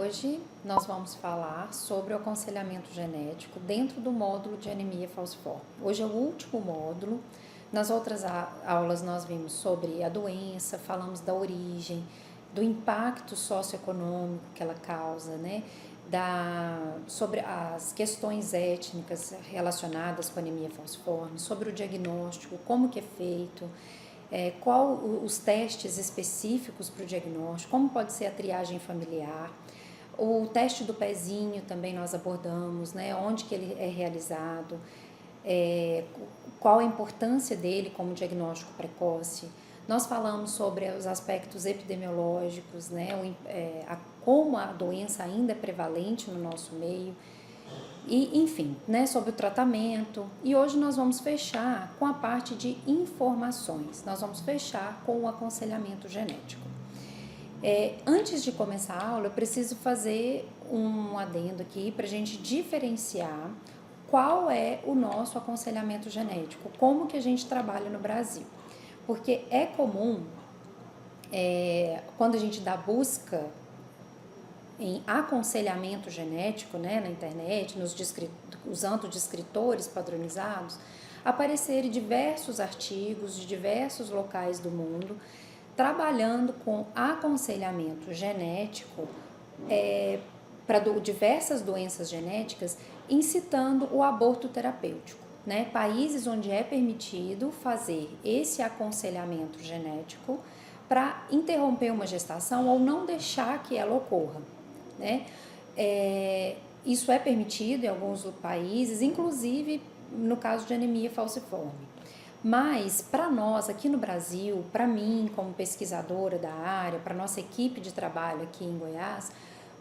hoje nós vamos falar sobre o aconselhamento genético dentro do módulo de anemia falciforme. Hoje é o último módulo. Nas outras aulas nós vimos sobre a doença, falamos da origem, do impacto socioeconômico que ela causa, né? Sobre as questões étnicas relacionadas com a anemia falciforme, sobre o diagnóstico, como que é feito, qual os testes específicos para o diagnóstico, como pode ser a triagem familiar, o teste do pezinho também nós abordamos, né, onde que ele é realizado, qual a importância dele como diagnóstico precoce. Nós falamos sobre os aspectos epidemiológicos, né, como a doença ainda é prevalente no nosso meio, e enfim, né, sobre o tratamento. E hoje nós vamos fechar com a parte de informações, nós vamos fechar com o aconselhamento genético. Antes de começar a aula, eu preciso fazer um adendo aqui para a gente diferenciar qual é o nosso aconselhamento genético, como que a gente trabalha no Brasil. Porque é comum, quando a gente dá busca em aconselhamento genético, né, na internet, usando descritores padronizados, aparecerem diversos artigos de diversos locais do mundo trabalhando com aconselhamento genético para diversas doenças genéticas, incitando o aborto terapêutico, né? Países onde é permitido fazer esse aconselhamento genético para interromper uma gestação ou não deixar que ela ocorra, né? Isso é permitido em alguns países, inclusive no caso de anemia falciforme. Mas, para nós, aqui no Brasil, para mim, como pesquisadora da área, para nossa equipe de trabalho aqui em Goiás,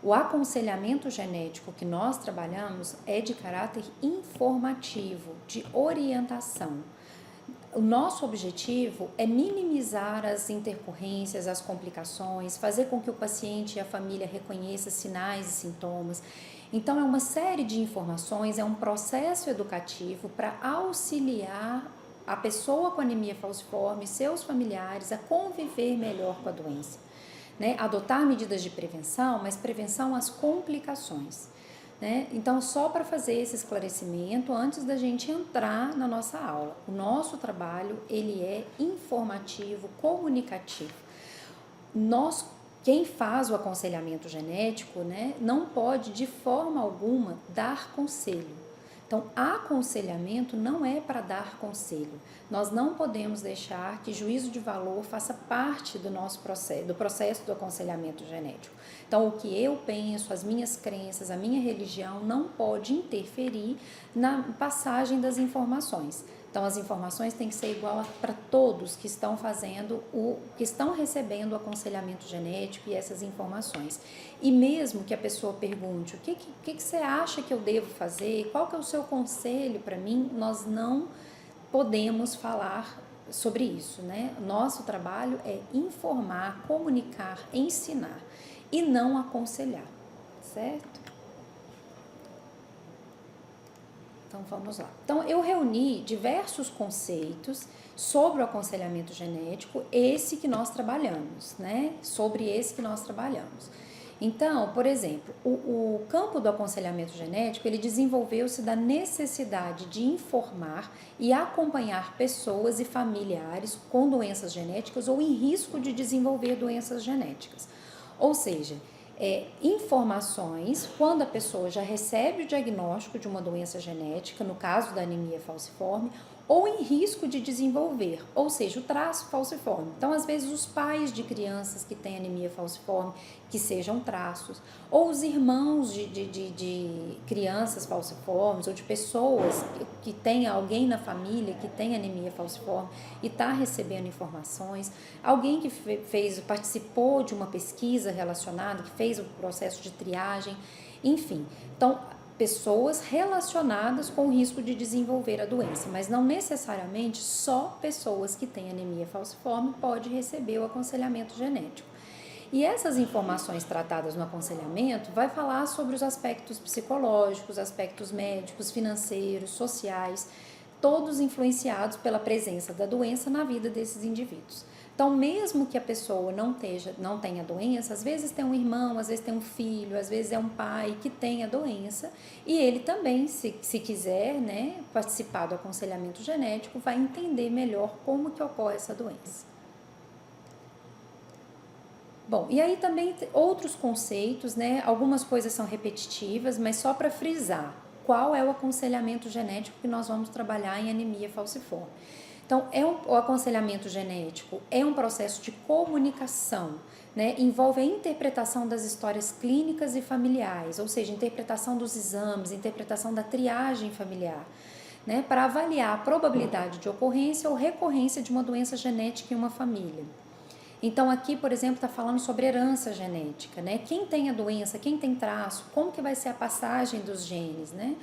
o aconselhamento genético que nós trabalhamos é de caráter informativo, de orientação. O nosso objetivo é minimizar as intercorrências, as complicações, fazer com que o paciente e a família reconheçam sinais e sintomas. Então, é uma série de informações, é um processo educativo para auxiliar a pessoa com anemia falciforme, seus familiares, a conviver melhor com a doença, né? Adotar medidas de prevenção, mas prevenção às complicações, né? Então, só para fazer esse esclarecimento, antes da gente entrar na nossa aula, o nosso trabalho, ele é informativo, comunicativo. Quem faz o aconselhamento genético, né, não pode de forma alguma dar conselho. Então, aconselhamento não é para dar conselho. Nós não podemos deixar que juízo de valor faça parte do nosso processo, do processo do aconselhamento genético. Então, o que eu penso, as minhas crenças, a minha religião não pode interferir na passagem das informações. Então, as informações têm que ser igual para todos que estão que estão recebendo o aconselhamento genético e essas informações. E mesmo que a pessoa pergunte, o que você acha que eu devo fazer? Qual que é o seu conselho para mim? Nós não podemos falar sobre isso, né? Nosso trabalho é informar, comunicar, ensinar e não aconselhar, certo? Então, vamos lá. Então, eu reuni diversos conceitos sobre o aconselhamento genético, esse que nós trabalhamos, né? Sobre esse que nós trabalhamos. Então, por exemplo, o campo do aconselhamento genético, ele desenvolveu-se da necessidade de informar e acompanhar pessoas e familiares com doenças genéticas ou em risco de desenvolver doenças genéticas. Ou seja, informações quando a pessoa já recebe o diagnóstico de uma doença genética, no caso da anemia falciforme, ou em risco de desenvolver, ou seja, o traço falciforme. Então, às vezes, os pais de crianças que têm anemia falciforme, que sejam traços, ou os irmãos de crianças falciformes, ou de pessoas que têm alguém na família que tem anemia falciforme e está recebendo informações, alguém que participou de uma pesquisa relacionada, que fez o processo de triagem, enfim. Então, pessoas relacionadas com o risco de desenvolver a doença, mas não necessariamente só pessoas que têm anemia falciforme podem receber o aconselhamento genético. E essas informações tratadas no aconselhamento vai falar sobre os aspectos psicológicos, aspectos médicos, financeiros, sociais, todos influenciados pela presença da doença na vida desses indivíduos. Então, Então, mesmo que a pessoa não tenha doença, às vezes tem um irmão, às vezes tem um filho, às vezes é um pai que tem a doença, e ele também, se quiser, né, participar do aconselhamento genético, vai entender melhor como que ocorre essa doença. Bom, e aí também outros conceitos, né? Algumas coisas são repetitivas, mas só para frisar, qual é o aconselhamento genético que nós vamos trabalhar em anemia falciforme? Então, o aconselhamento genético é um processo de comunicação, né? Envolve a interpretação das histórias clínicas e familiares, ou seja, interpretação dos exames, interpretação da triagem familiar, né? Para avaliar a probabilidade de ocorrência ou recorrência de uma doença genética em uma família. Então aqui, por exemplo, está falando sobre herança genética, né? Quem tem a doença, quem tem traço, como que vai ser a passagem dos genes, né?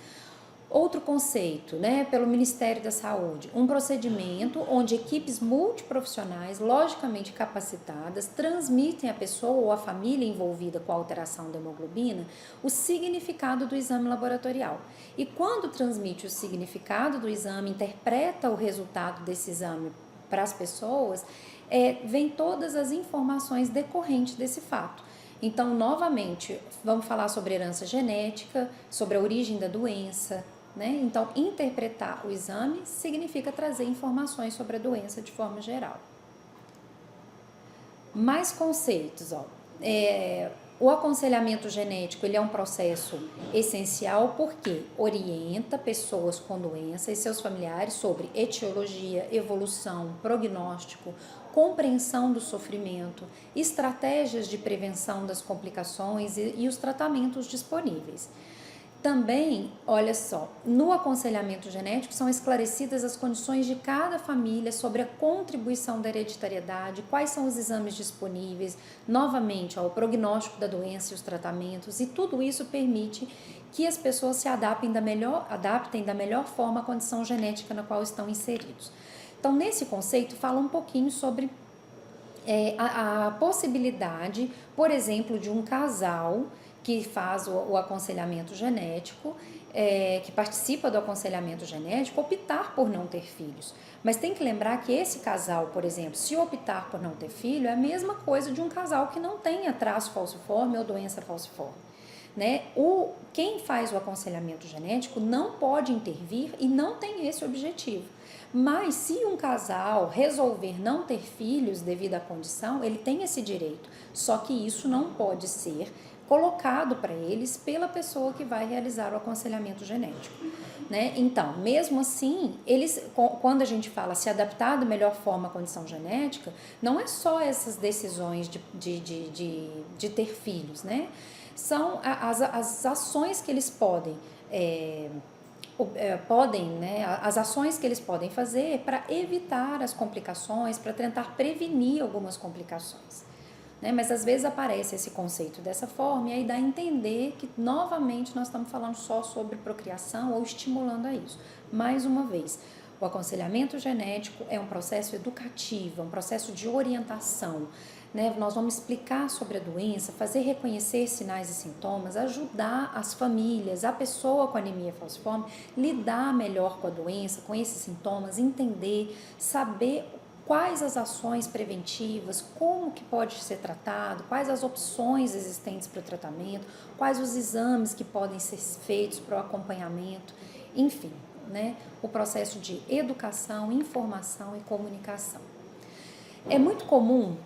Outro conceito, né, pelo Ministério da Saúde, um procedimento onde equipes multiprofissionais, logicamente capacitadas, transmitem à pessoa ou à família envolvida com a alteração da hemoglobina o significado do exame laboratorial. E quando transmite o significado do exame, interpreta o resultado desse exame para as pessoas, vem todas as informações decorrentes desse fato. Então, novamente, vamos falar sobre herança genética, sobre a origem da doença, né? Então, interpretar o exame significa trazer informações sobre a doença de forma geral. Mais conceitos, ó. O aconselhamento genético ele é um processo essencial porque orienta pessoas com doença e seus familiares sobre etiologia, evolução, prognóstico, compreensão do sofrimento, estratégias de prevenção das complicações e os tratamentos disponíveis. Também, olha só, no aconselhamento genético são esclarecidas as condições de cada família sobre a contribuição da hereditariedade, quais são os exames disponíveis, novamente, ó, o prognóstico da doença e os tratamentos, e tudo isso permite que as pessoas se adaptem da melhor forma à condição genética na qual estão inseridos. Então, nesse conceito, fala um pouquinho sobre a possibilidade, por exemplo, de um casal que faz o aconselhamento genético, que participa do aconselhamento genético, optar por não ter filhos. Mas tem que lembrar que esse casal, por exemplo, se optar por não ter filho, é a mesma coisa de um casal que não tenha traço falciforme ou doença falciforme. Né? Quem faz o aconselhamento genético não pode intervir e não tem esse objetivo. Mas se um casal resolver não ter filhos devido à condição, ele tem esse direito. Só que isso não pode ser colocado para eles pela pessoa que vai realizar o aconselhamento genético. Né? Então, mesmo assim, quando a gente fala se adaptar da melhor forma à condição genética, não é só essas decisões de ter filhos, né? São as ações que eles podem, né, as ações que eles podem fazer para evitar as complicações, para tentar prevenir algumas complicações. Né? Mas às vezes aparece esse conceito dessa forma e aí dá a entender que novamente nós estamos falando só sobre procriação ou estimulando a isso. Mais uma vez, o aconselhamento genético é um processo educativo, é um processo de orientação. Né? Nós vamos explicar sobre a doença, fazer reconhecer sinais e sintomas, ajudar as famílias, a pessoa com anemia falciforme, lidar melhor com a doença, com esses sintomas, entender, saber quais as ações preventivas, como que pode ser tratado, quais as opções existentes para o tratamento, quais os exames que podem ser feitos para o acompanhamento, enfim, né? O processo de educação, informação e comunicação. É muito comum,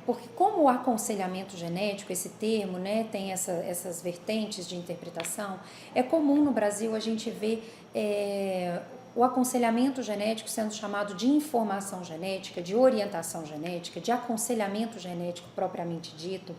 porque como o aconselhamento genético, esse termo, né, tem essas vertentes de interpretação, é comum no Brasil a gente ver o aconselhamento genético sendo chamado de informação genética, de orientação genética, de aconselhamento genético propriamente dito.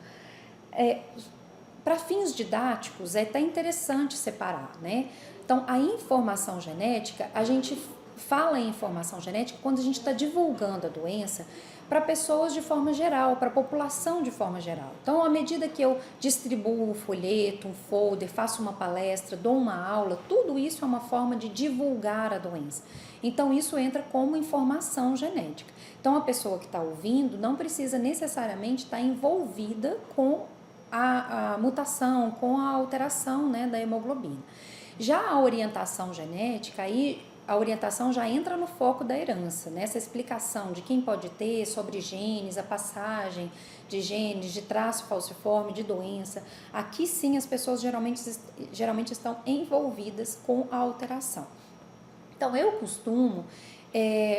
Para fins didáticos, é até interessante separar, né? Então, a informação genética, a gente fala em informação genética quando a gente está divulgando a doença para pessoas de forma geral, para a população de forma geral. Então, à medida que eu distribuo um folheto, um folder, faço uma palestra, dou uma aula, tudo isso é uma forma de divulgar a doença. Então, isso entra como informação genética. Então, a pessoa que está ouvindo não precisa necessariamente estar envolvida com a mutação, com a alteração, né, da hemoglobina. Já a orientação genética, aí a orientação já entra no foco da herança, né? Essa explicação de quem pode ter, sobre genes, a passagem de genes, de traço falciforme, de doença. Aqui sim as pessoas geralmente estão envolvidas com a alteração. Então eu costumo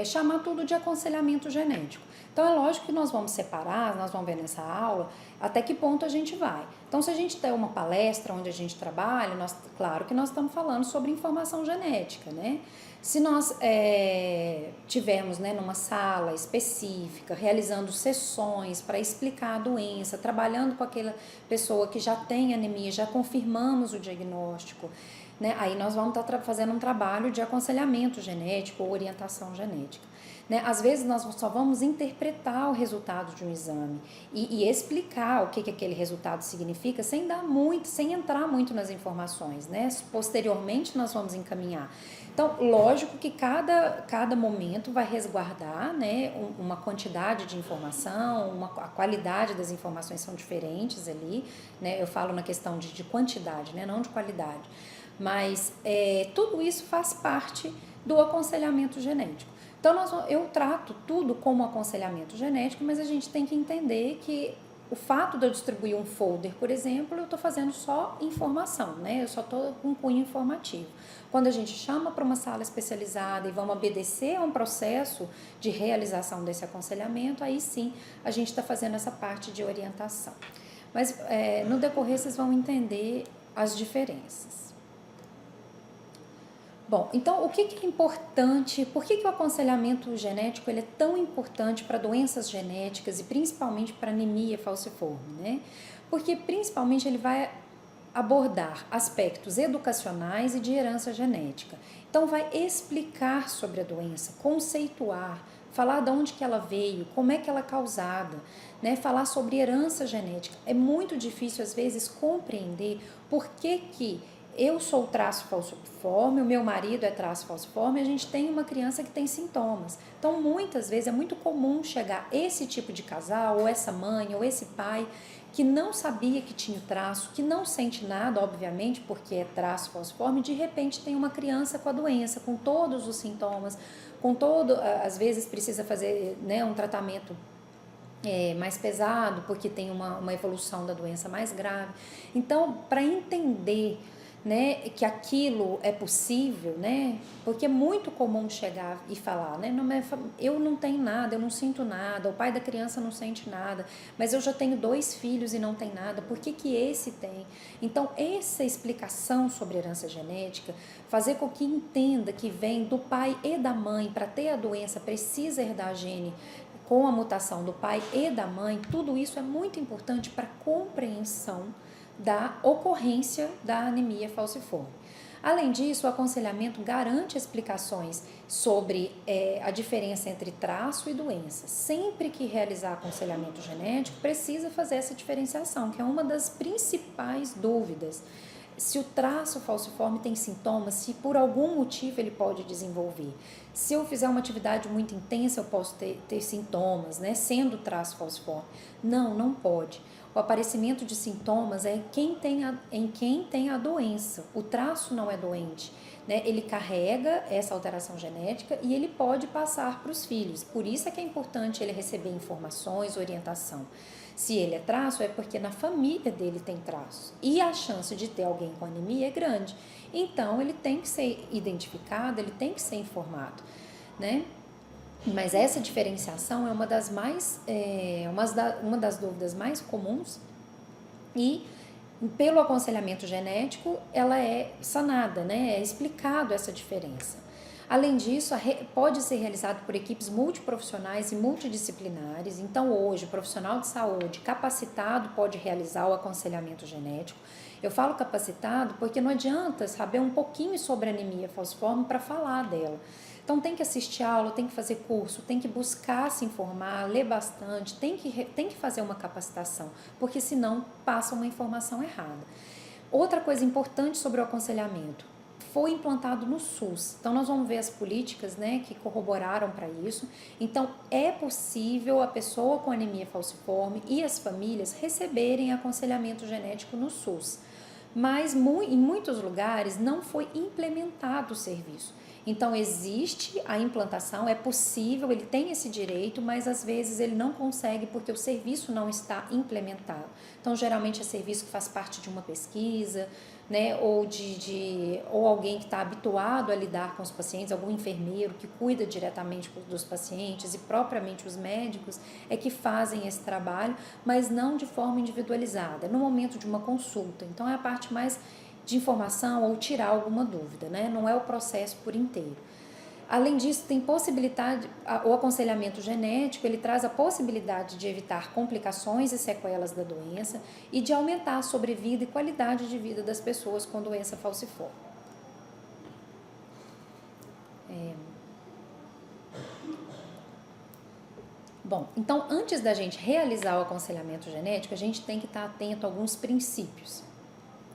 chamar tudo de aconselhamento genético. Então é lógico que nós vamos separar, nós vamos ver nessa aula até que ponto a gente vai. Então se a gente tem uma palestra onde a gente trabalha, claro que nós estamos falando sobre informação genética, né? Se nós tivermos, né, numa sala específica, realizando sessões para explicar a doença, trabalhando com aquela pessoa que já tem anemia, já confirmamos o diagnóstico, né? Aí nós vamos estar fazendo um trabalho de aconselhamento genético ou orientação genética. Né? Às vezes nós só vamos interpretar o resultado de um exame e explicar o que aquele resultado significa sem entrar muito nas informações, né? Posteriormente nós vamos encaminhar. Então, lógico que cada momento vai resguardar, né, uma quantidade de informação, a qualidade das informações são diferentes ali, né? Eu falo na questão de quantidade, né, não de qualidade. Mas tudo isso faz parte do aconselhamento genético. Então, eu trato tudo como aconselhamento genético, mas a gente tem que entender que o fato de eu distribuir um folder, por exemplo, eu estou fazendo só informação, né? Eu só estou com um cunho informativo. Quando a gente chama para uma sala especializada e vamos obedecer a um processo de realização desse aconselhamento, aí sim a gente está fazendo essa parte de orientação. Mas no decorrer vocês vão entender as diferenças. Bom, então o que é importante, por que o aconselhamento genético ele é tão importante para doenças genéticas e principalmente para anemia falciforme, né? Porque principalmente ele vai abordar aspectos educacionais e de herança genética. Então vai explicar sobre a doença, conceituar, falar de onde que ela veio, como é que ela é causada, né? Falar sobre herança genética. É muito difícil às vezes compreender por que eu sou traço falciforme, o meu marido é traço falciforme, a gente tem uma criança que tem sintomas. Então, muitas vezes é muito comum chegar esse tipo de casal, ou essa mãe, ou esse pai, que não sabia que tinha o traço, que não sente nada, obviamente, porque é traço falciforme, de repente tem uma criança com a doença, com todos os sintomas, às vezes precisa fazer, né, um tratamento mais pesado, porque tem uma evolução da doença mais grave. Então, para entender, né, que aquilo é possível, né, porque é muito comum chegar e falar, né, eu não tenho nada, eu não sinto nada, o pai da criança não sente nada, mas eu já tenho 2 filhos e não tem nada, por que esse tem? Então, essa explicação sobre herança genética, fazer com que entenda que vem do pai e da mãe, para ter a doença precisa herdar a gene com a mutação do pai e da mãe, tudo isso é muito importante para a compreensão da ocorrência da anemia falciforme. Além disso, o aconselhamento garante explicações sobre a diferença entre traço e doença. Sempre que realizar aconselhamento genético, precisa fazer essa diferenciação, que é uma das principais dúvidas. Se o traço falciforme tem sintomas, se por algum motivo ele pode desenvolver. Se eu fizer uma atividade muito intensa, eu posso ter sintomas, né, sendo traço falciforme. Não pode. O aparecimento de sintomas é em quem tem a doença. O traço não é doente, né? Ele carrega essa alteração genética e ele pode passar para os filhos. Por isso é que é importante ele receber informações, orientação. Se ele é traço, é porque na família dele tem traço. E a chance de ter alguém com anemia é grande. Então, ele tem que ser identificado, ele tem que ser informado, né? Mas essa diferenciação é uma das dúvidas mais comuns e pelo aconselhamento genético ela é sanada, né? É explicado essa diferença. Além disso, pode ser realizado por equipes multiprofissionais e multidisciplinares. Então, hoje, o profissional de saúde capacitado pode realizar o aconselhamento genético. Eu falo capacitado porque não adianta saber um pouquinho sobre anemia falciforme para falar dela. Então, tem que assistir aula, tem que fazer curso, tem que buscar se informar, ler bastante, tem que fazer uma capacitação, porque senão passa uma informação errada. Outra coisa importante sobre o aconselhamento, foi implantado no SUS. Então, nós vamos ver as políticas, né, que corroboraram para isso. Então, é possível a pessoa com anemia falciforme e as famílias receberem aconselhamento genético no SUS. Mas, em muitos lugares, não foi implementado o serviço. Então existe a implantação, é possível, ele tem esse direito, mas às vezes ele não consegue porque o serviço não está implementado. Então geralmente é serviço que faz parte de uma pesquisa, né, ou alguém que está habituado a lidar com os pacientes, algum enfermeiro que cuida diretamente dos pacientes e propriamente os médicos é que fazem esse trabalho, mas não de forma individualizada, no momento de uma consulta. Então é a parte mais de informação ou tirar alguma dúvida, né? Não é o processo por inteiro. Além disso, tem possibilidade, o aconselhamento genético, ele traz a possibilidade de evitar complicações e sequelas da doença e de aumentar a sobrevida e qualidade de vida das pessoas com doença falciforme. Bom, então antes da gente realizar o aconselhamento genético, a gente tem que estar atento a alguns princípios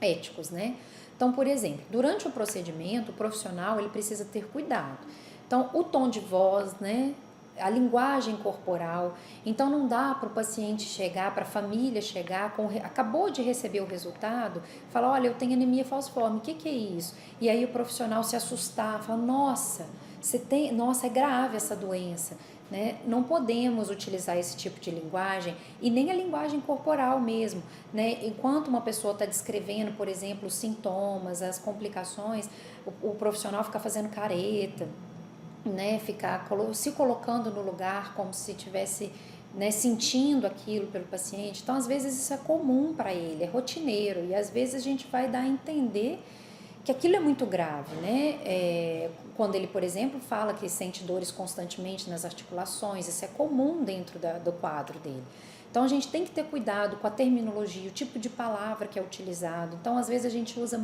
éticos, né? Então, por exemplo, durante o procedimento, o profissional ele precisa ter cuidado. Então, o tom de voz, né? A linguagem corporal. Então, não dá para o paciente chegar, para a família chegar, acabou de receber o resultado, falar, olha, eu tenho anemia falciforme, o que é isso? E aí o profissional se assustar, falar, nossa, nossa, é grave essa doença. Né? Não podemos utilizar esse tipo de linguagem e nem a linguagem corporal mesmo, né? Enquanto uma pessoa está descrevendo, por exemplo, os sintomas, as complicações, o profissional fica fazendo careta, né? Ficar se colocando no lugar como se tivesse, né, sentindo aquilo pelo paciente. Então, às vezes isso é comum para ele, é rotineiro e às vezes a gente vai dar a entender que aquilo é muito grave, né? Quando ele, por exemplo, fala que sente dores constantemente nas articulações, isso é comum dentro do quadro dele. Então, a gente tem que ter cuidado com a terminologia, o tipo de palavra que é utilizado. Então, às vezes a gente usa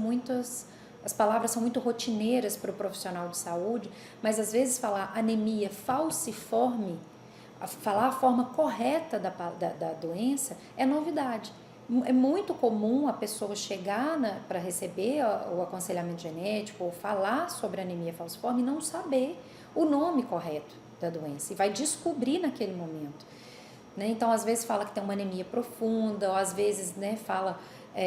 as palavras são muito rotineiras para o profissional de saúde, mas às vezes falar anemia falciforme, falar a forma correta da doença é novidade. É muito comum a pessoa chegar para receber o aconselhamento genético ou falar sobre anemia falciforme e não saber o nome correto da doença e vai descobrir naquele momento. Né? Então, às vezes fala que tem uma anemia profunda, ou às vezes, né, fala,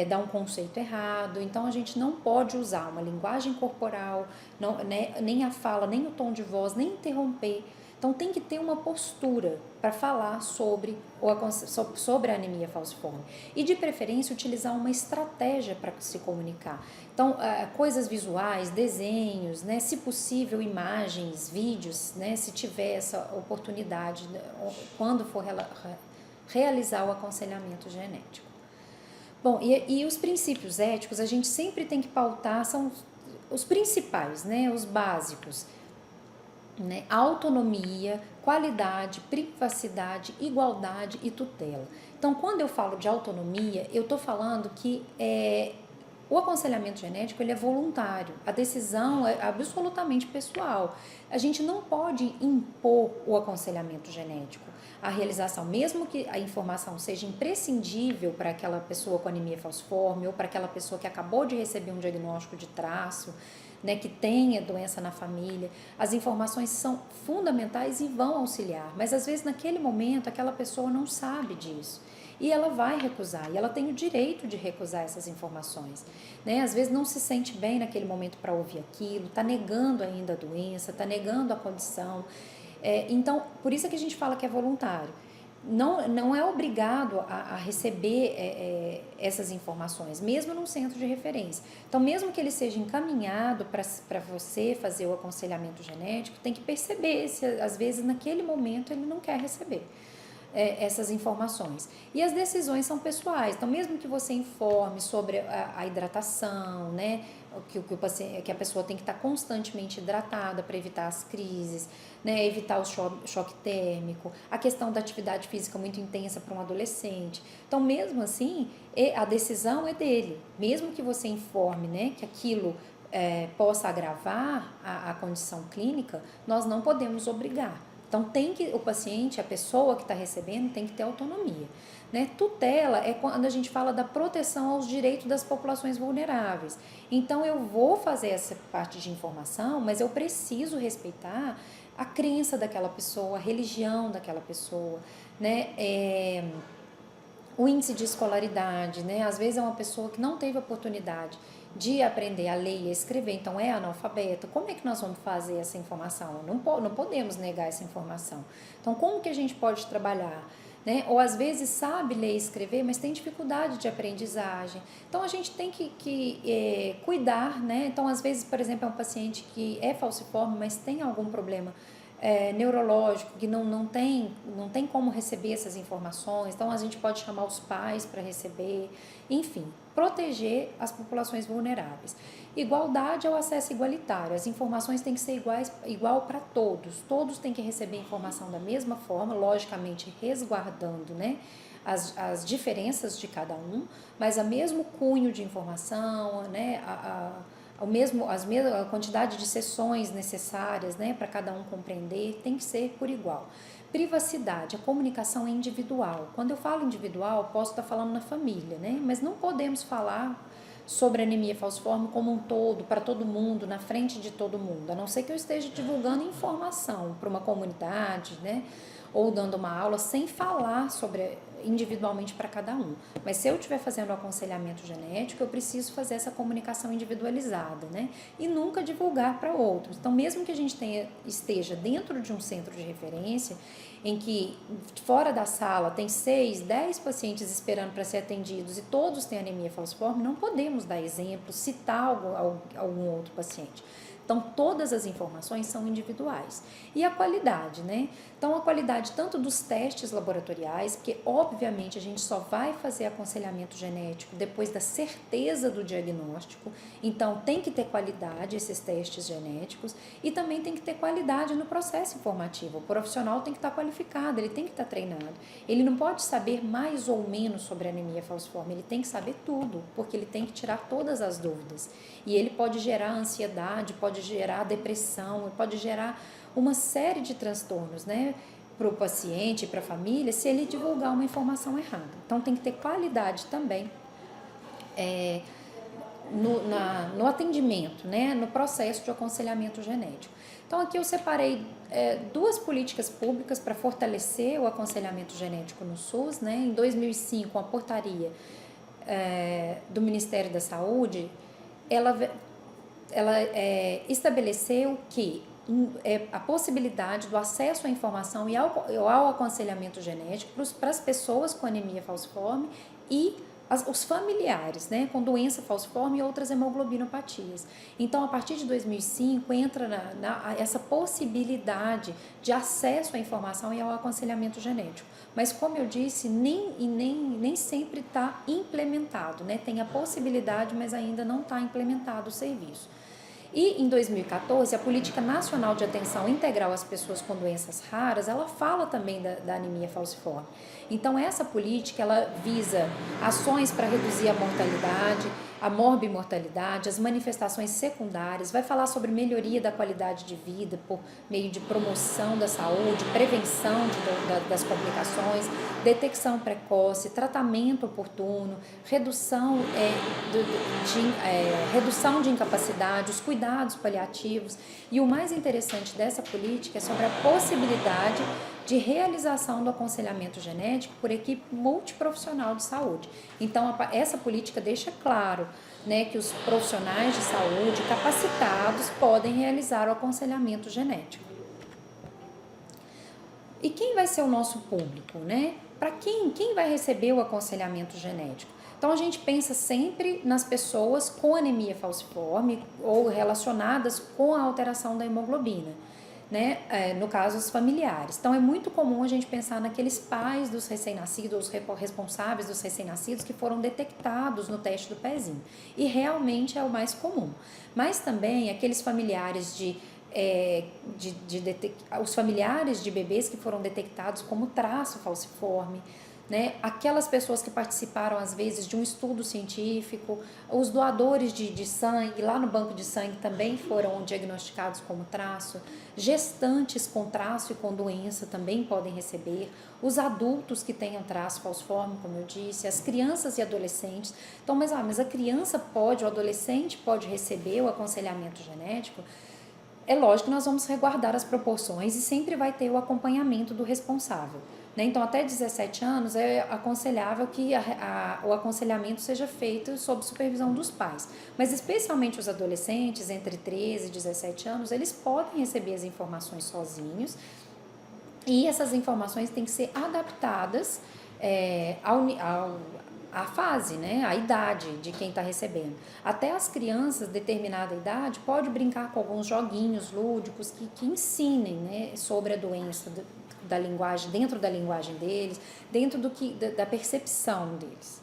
dá um conceito errado. Então, a gente não pode usar uma linguagem corporal, não, né, nem a fala, nem o tom de voz, nem interromper. Então, tem que ter uma postura para falar sobre a anemia falciforme. E, de preferência, utilizar uma estratégia para se comunicar. Então, coisas visuais, desenhos, né, se possível, imagens, vídeos, né, se tiver essa oportunidade, quando for realizar o aconselhamento genético. Bom, e os princípios éticos, a gente sempre tem que pautar, são os principais, né, os básicos. Né? Autonomia, qualidade, privacidade, igualdade e tutela. Então, quando eu falo de autonomia, eu estou falando que o aconselhamento genético ele é voluntário, a decisão é absolutamente pessoal. A gente não pode impor o aconselhamento genético, a realização, mesmo que a informação seja imprescindível para aquela pessoa com anemia falciforme ou para aquela pessoa que acabou de receber um diagnóstico de traço, né, que tenha doença na família, as informações são fundamentais e vão auxiliar, mas às vezes naquele momento aquela pessoa não sabe disso e ela vai recusar, e ela tem o direito de recusar essas informações, né? Às vezes não se sente bem naquele momento para ouvir aquilo, está negando ainda a doença, está negando a condição, então por isso é que a gente fala que é voluntário. Não é obrigado a receber essas informações, mesmo num centro de referência. Então, mesmo que ele seja encaminhado para você fazer o aconselhamento genético, tem que perceber se, às vezes, naquele momento ele não quer receber essas informações. E as decisões são pessoais, então, mesmo que você informe sobre a hidratação, né, que a pessoa tem que estar constantemente hidratada para evitar as crises, né, evitar o choque térmico, a questão da atividade física muito intensa para um adolescente. Então, mesmo assim, a decisão é dele. Mesmo que você informe, né, que aquilo possa agravar a condição clínica, nós não podemos obrigar. Então, o paciente, a pessoa que está recebendo, tem que ter autonomia. Né? Tutela é quando a gente fala da proteção aos direitos das populações vulneráveis. Então, eu vou fazer essa parte de informação, mas eu preciso respeitar a crença daquela pessoa, a religião daquela pessoa, né? O índice de escolaridade, né? Às vezes é uma pessoa que não teve oportunidade de aprender a ler e a escrever, então é analfabeto, como é que nós vamos fazer essa informação? Não podemos negar essa informação. Então, como que a gente pode trabalhar? Né? Ou às vezes sabe ler e escrever, mas tem dificuldade de aprendizagem. Então a gente tem que cuidar, né? Então às vezes, por exemplo, é um paciente que é falciforme, mas tem algum problema neurológico, que não tem como receber essas informações, então a gente pode chamar os pais para receber, enfim, proteger as populações vulneráveis. Igualdade é o acesso igualitário, as informações têm que ser igual para todos têm que receber informação da mesma forma, logicamente resguardando, né, as diferenças de cada um, mas o mesmo cunho de informação, né, a quantidade de sessões necessárias, né, para cada um compreender, tem que ser por igual. Privacidade, a comunicação é individual. Quando eu falo individual, posso estar falando na família, né, mas não podemos falar sobre anemia falciforme como um todo, para todo mundo, na frente de todo mundo, a não ser que eu esteja divulgando informação para uma comunidade, né, ou dando uma aula sem falar sobre individualmente para cada um. Mas se eu estiver fazendo o aconselhamento genético, eu preciso fazer essa comunicação individualizada, né? E nunca divulgar para outros. Então, mesmo que a gente esteja dentro de um centro de referência, em que fora da sala tem 6, 10 pacientes esperando para ser atendidos e todos têm anemia falciforme, não podemos dar exemplo, citar algum outro paciente. Então, todas as informações são individuais. E a qualidade, né? Então, a qualidade tanto dos testes laboratoriais, porque obviamente a gente só vai fazer aconselhamento genético depois da certeza do diagnóstico, então tem que ter qualidade esses testes genéticos e também tem que ter qualidade no processo informativo. O profissional tem que estar qualificado, ele tem que estar treinado. Ele não pode saber mais ou menos sobre a anemia falciforme, ele tem que saber tudo, porque ele tem que tirar todas as dúvidas. E ele pode gerar ansiedade, pode gerar depressão, pode gerar uma série de transtornos, né, para o paciente, para a família, se ele divulgar uma informação errada. Então, tem que ter qualidade também no atendimento, né, no processo de aconselhamento genético. Então, aqui eu separei duas políticas públicas para fortalecer o aconselhamento genético no SUS, né. Em 2005, a portaria do Ministério da Saúde, ela estabeleceu que a possibilidade do acesso à informação e ao aconselhamento genético para as pessoas com anemia falciforme e os familiares, né, com doença falciforme e outras hemoglobinopatias. Então, a partir de 2005, entra essa possibilidade de acesso à informação e ao aconselhamento genético. Mas, como eu disse, nem sempre está implementado, né? Tem a possibilidade, mas ainda não está implementado o serviço. E em 2014, a Política Nacional de Atenção Integral às Pessoas com Doenças Raras, ela fala também da anemia falciforme. Então, essa política, ela visa ações para reduzir a mortalidade, a morbimortalidade, as manifestações secundárias, vai falar sobre melhoria da qualidade de vida por meio de promoção da saúde, prevenção das complicações, detecção precoce, tratamento oportuno, redução de incapacidade, os cuidados paliativos. E o mais interessante dessa política é sobre a possibilidade de realização do aconselhamento genético por equipe multiprofissional de saúde. Então, essa política deixa claro, né, que os profissionais de saúde capacitados podem realizar o aconselhamento genético. E quem vai ser o nosso público, né? Para quem vai receber o aconselhamento genético? Então, a gente pensa sempre nas pessoas com anemia falciforme ou relacionadas com a alteração da hemoglobina, né? No caso, os familiares. Então, é muito comum a gente pensar naqueles pais dos recém-nascidos, os responsáveis dos recém-nascidos que foram detectados no teste do pezinho. E realmente é o mais comum. Mas também aqueles familiares os familiares de bebês que foram detectados como traço falciforme, né? Aquelas pessoas que participaram às vezes de um estudo científico, os doadores de sangue, lá no banco de sangue também foram diagnosticados como traço, gestantes com traço e com doença também podem receber, os adultos que tenham traço falciforme, como eu disse, as crianças e adolescentes. Então, mas a criança pode, o adolescente pode receber o aconselhamento genético? É lógico que nós vamos resguardar as proporções e sempre vai ter o acompanhamento do responsável, né? Então, até 17 anos é aconselhável que o aconselhamento seja feito sob supervisão dos pais. Mas, especialmente os adolescentes, entre 13 e 17 anos, eles podem receber as informações sozinhos, e essas informações têm que ser adaptadas à fase, né, à idade de quem está recebendo. Até as crianças de determinada idade pode brincar com alguns joguinhos lúdicos que ensinem, né, sobre a doença da linguagem, dentro da linguagem deles, dentro da percepção deles.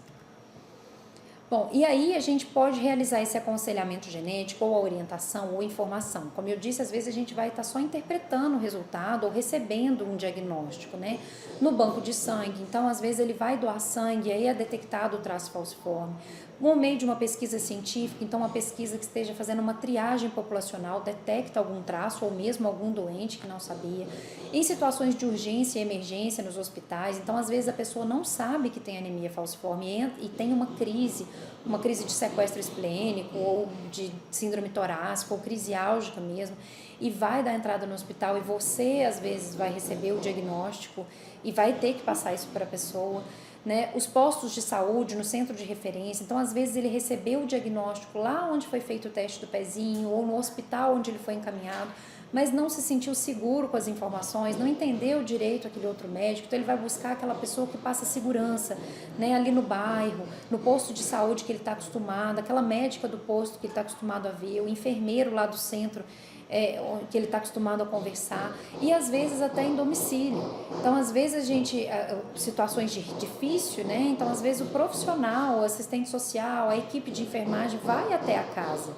Bom, e aí a gente pode realizar esse aconselhamento genético, ou a orientação, ou informação. Como eu disse, às vezes a gente vai estar só interpretando o resultado ou recebendo um diagnóstico, né? No banco de sangue, então às vezes ele vai doar sangue, aí é detectado o traço falciforme. No meio de uma pesquisa científica, então uma pesquisa que esteja fazendo uma triagem populacional, detecta algum traço ou mesmo algum doente que não sabia. Em situações de urgência e emergência nos hospitais, então às vezes a pessoa não sabe que tem anemia falciforme e tem uma crise de sequestro esplênico ou de síndrome torácica ou crise álgica mesmo, e vai dar entrada no hospital, e você às vezes vai receber o diagnóstico e vai ter que passar isso para a pessoa, né? Os postos de saúde, no centro de referência, então às vezes ele recebeu o diagnóstico lá onde foi feito o teste do pezinho ou no hospital onde ele foi encaminhado, mas não se sentiu seguro com as informações, não entendeu direito aquele outro médico, então ele vai buscar aquela pessoa que passa segurança, né, ali no bairro, no posto de saúde que ele está acostumado, aquela médica do posto que ele está acostumado a ver, o enfermeiro lá do centro, que ele está acostumado a conversar, e às vezes até em domicílio. Então às vezes a gente, situações difíceis, né? Então às vezes o profissional, o assistente social, a equipe de enfermagem vai até a casa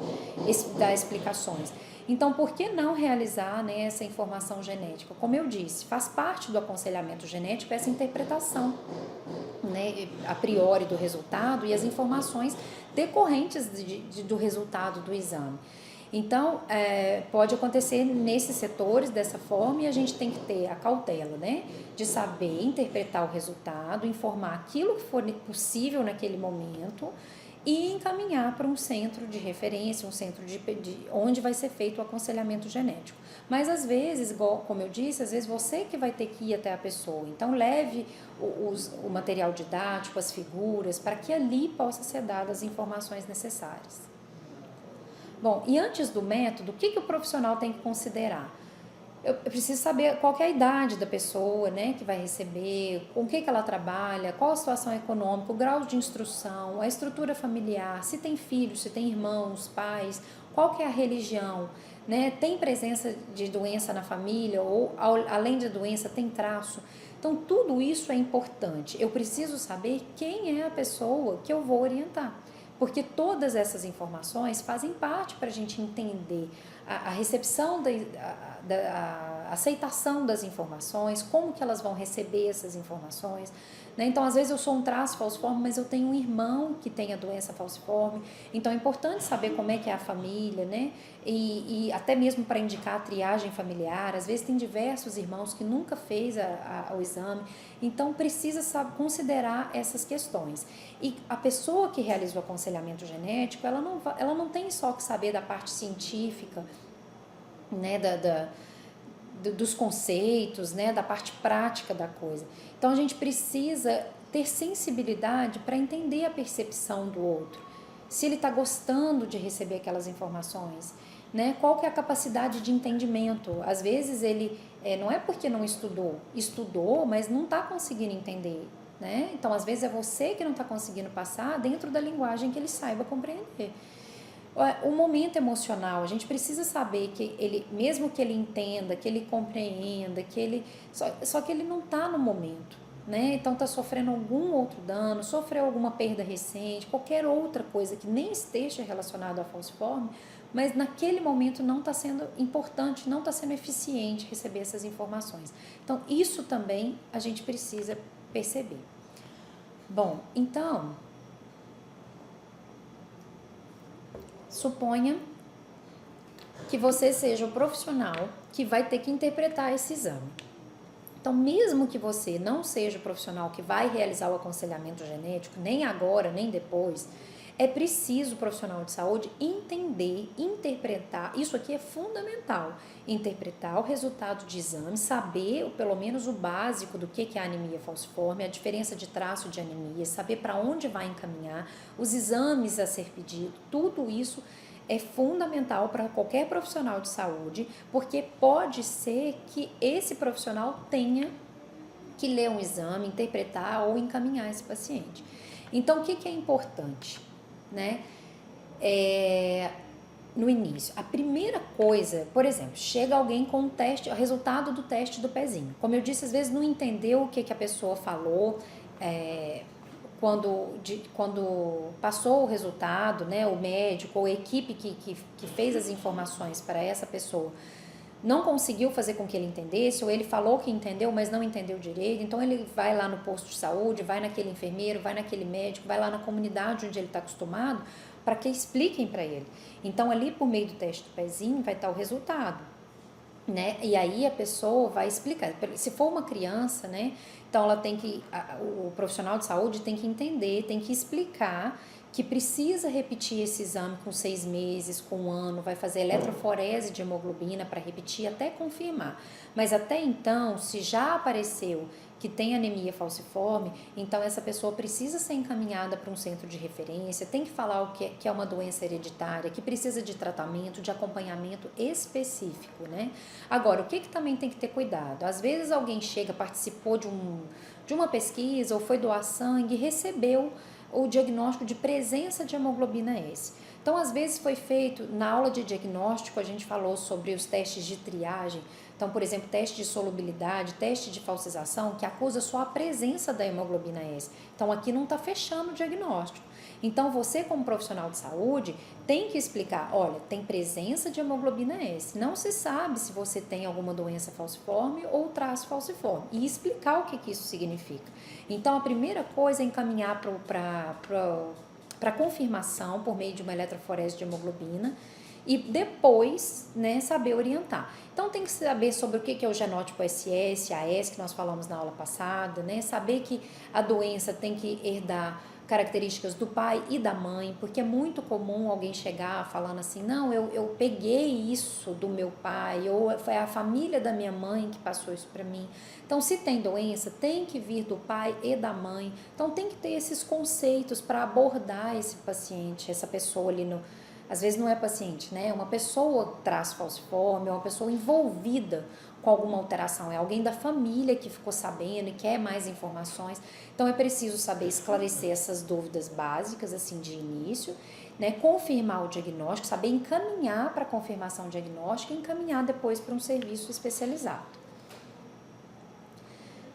dar explicações. Então, por que não realizar, né, essa informação genética? Como eu disse, faz parte do aconselhamento genético essa interpretação, né, a priori do resultado e as informações decorrentes do resultado do exame. Então, pode acontecer nesses setores dessa forma, e a gente tem que ter a cautela, né, de saber interpretar o resultado, informar aquilo que for possível naquele momento e encaminhar para um centro de referência, um centro de onde vai ser feito o aconselhamento genético. Mas às vezes, como eu disse, às vezes você que vai ter que ir até a pessoa. Então leve o material didático, as figuras, para que ali possa ser dadas as informações necessárias. Bom, e antes do método, o que o profissional tem que considerar? Eu preciso saber qual que é a idade da pessoa, né, que vai receber, com o que ela trabalha, qual a situação econômica, o grau de instrução, a estrutura familiar, se tem filhos, se tem irmãos, pais, qual que é a religião, né, tem presença de doença na família ou, além da doença, tem traço. Então, tudo isso é importante. Eu preciso saber quem é a pessoa que eu vou orientar, porque todas essas informações fazem parte para a gente entender a recepção, a aceitação das informações, como que elas vão receber essas informações, né? Então, às vezes eu sou um traço falciforme, mas eu tenho um irmão que tem a doença falciforme, então é importante saber como é que é a família, né? E até mesmo para indicar a triagem familiar, às vezes tem diversos irmãos que nunca fez o exame, então precisa considerar essas questões. E a pessoa que realiza o aconselhamento genético, ela não tem só que saber da parte científica, né, dos conceitos, né, da parte prática da coisa. Então a gente precisa ter sensibilidade para entender a percepção do outro, se ele está gostando de receber aquelas informações, né? Qual que é a capacidade de entendimento. Às vezes ele não é porque não estudou, mas não está conseguindo entender, né? Então às vezes é você que não está conseguindo passar dentro da linguagem que ele saiba compreender. O momento emocional, a gente precisa saber que ele, mesmo que ele entenda, que ele compreenda, só que ele não está no momento, né? Então está sofrendo algum outro dano, sofreu alguma perda recente, qualquer outra coisa que nem esteja relacionada à falciforme, mas naquele momento não está sendo importante, não está sendo eficiente receber essas informações. Então isso também a gente precisa perceber. Bom, então, suponha que você seja o profissional que vai ter que interpretar esse exame. Então, mesmo que você não seja o profissional que vai realizar o aconselhamento genético, nem agora, nem depois, é preciso o profissional de saúde entender, interpretar, isso aqui é fundamental, interpretar o resultado de exame, saber pelo menos o básico do que é a anemia falciforme, a diferença de traço de anemia, saber para onde vai encaminhar, os exames a ser pedido, tudo isso é fundamental para qualquer profissional de saúde, porque pode ser que esse profissional tenha que ler um exame, interpretar ou encaminhar esse paciente. Então, o que é importante, né? No início, a primeira coisa, por exemplo, chega alguém com um teste, o resultado do teste do pezinho. Como eu disse, às vezes não entendeu o que a pessoa falou, quando passou o resultado, né, o médico ou a equipe que fez as informações para essa pessoa não conseguiu fazer com que ele entendesse, ou ele falou que entendeu, mas não entendeu direito, então ele vai lá no posto de saúde, vai naquele enfermeiro, vai naquele médico, vai lá na comunidade onde ele está acostumado, para que expliquem para ele. Então ali por meio do teste do pezinho vai estar o resultado, né? E aí a pessoa vai explicar. Se for uma criança, né? Então ela tem que, o profissional de saúde tem que entender, tem que explicar que precisa repetir esse exame com 6 meses, com 1 ano, vai fazer eletroforese de hemoglobina para repetir até confirmar. Mas até então, se já apareceu que tem anemia falciforme, então essa pessoa precisa ser encaminhada para um centro de referência, tem que falar o que é uma doença hereditária, que precisa de tratamento, de acompanhamento específico, né? Agora, o que também tem que ter cuidado? Às vezes alguém chega, participou de uma pesquisa ou foi doar sangue e recebeu o diagnóstico de presença de hemoglobina S. Então, às vezes foi feito, na aula de diagnóstico, a gente falou sobre os testes de triagem. Então, por exemplo, teste de solubilidade, teste de falsização, que acusa só a presença da hemoglobina S. Então, aqui não está fechando o diagnóstico. Então, você como profissional de saúde tem que explicar, olha, tem presença de hemoglobina S. Não se sabe se você tem alguma doença falciforme ou traço falciforme. E explicar o que isso significa. Então, a primeira coisa é encaminhar para confirmação por meio de uma eletroforese de hemoglobina e depois, né, saber orientar. Então, tem que saber sobre o que é o genótipo SS, AS, que nós falamos na aula passada, né? Saber que a doença tem que herdar características do pai e da mãe, porque é muito comum alguém chegar falando assim, não, eu peguei isso do meu pai, ou foi a família da minha mãe que passou isso para mim. Então, se tem doença, tem que vir do pai e da mãe. Então, tem que ter esses conceitos para abordar esse paciente, essa pessoa ali no... Às vezes não é paciente, né? É uma pessoa que traz falciforme, é uma pessoa envolvida com alguma alteração, é alguém da família que ficou sabendo e quer mais informações. Então é preciso saber esclarecer essas dúvidas básicas, assim, de início, né? Confirmar o diagnóstico, saber encaminhar para a confirmação diagnóstica e encaminhar depois para um serviço especializado,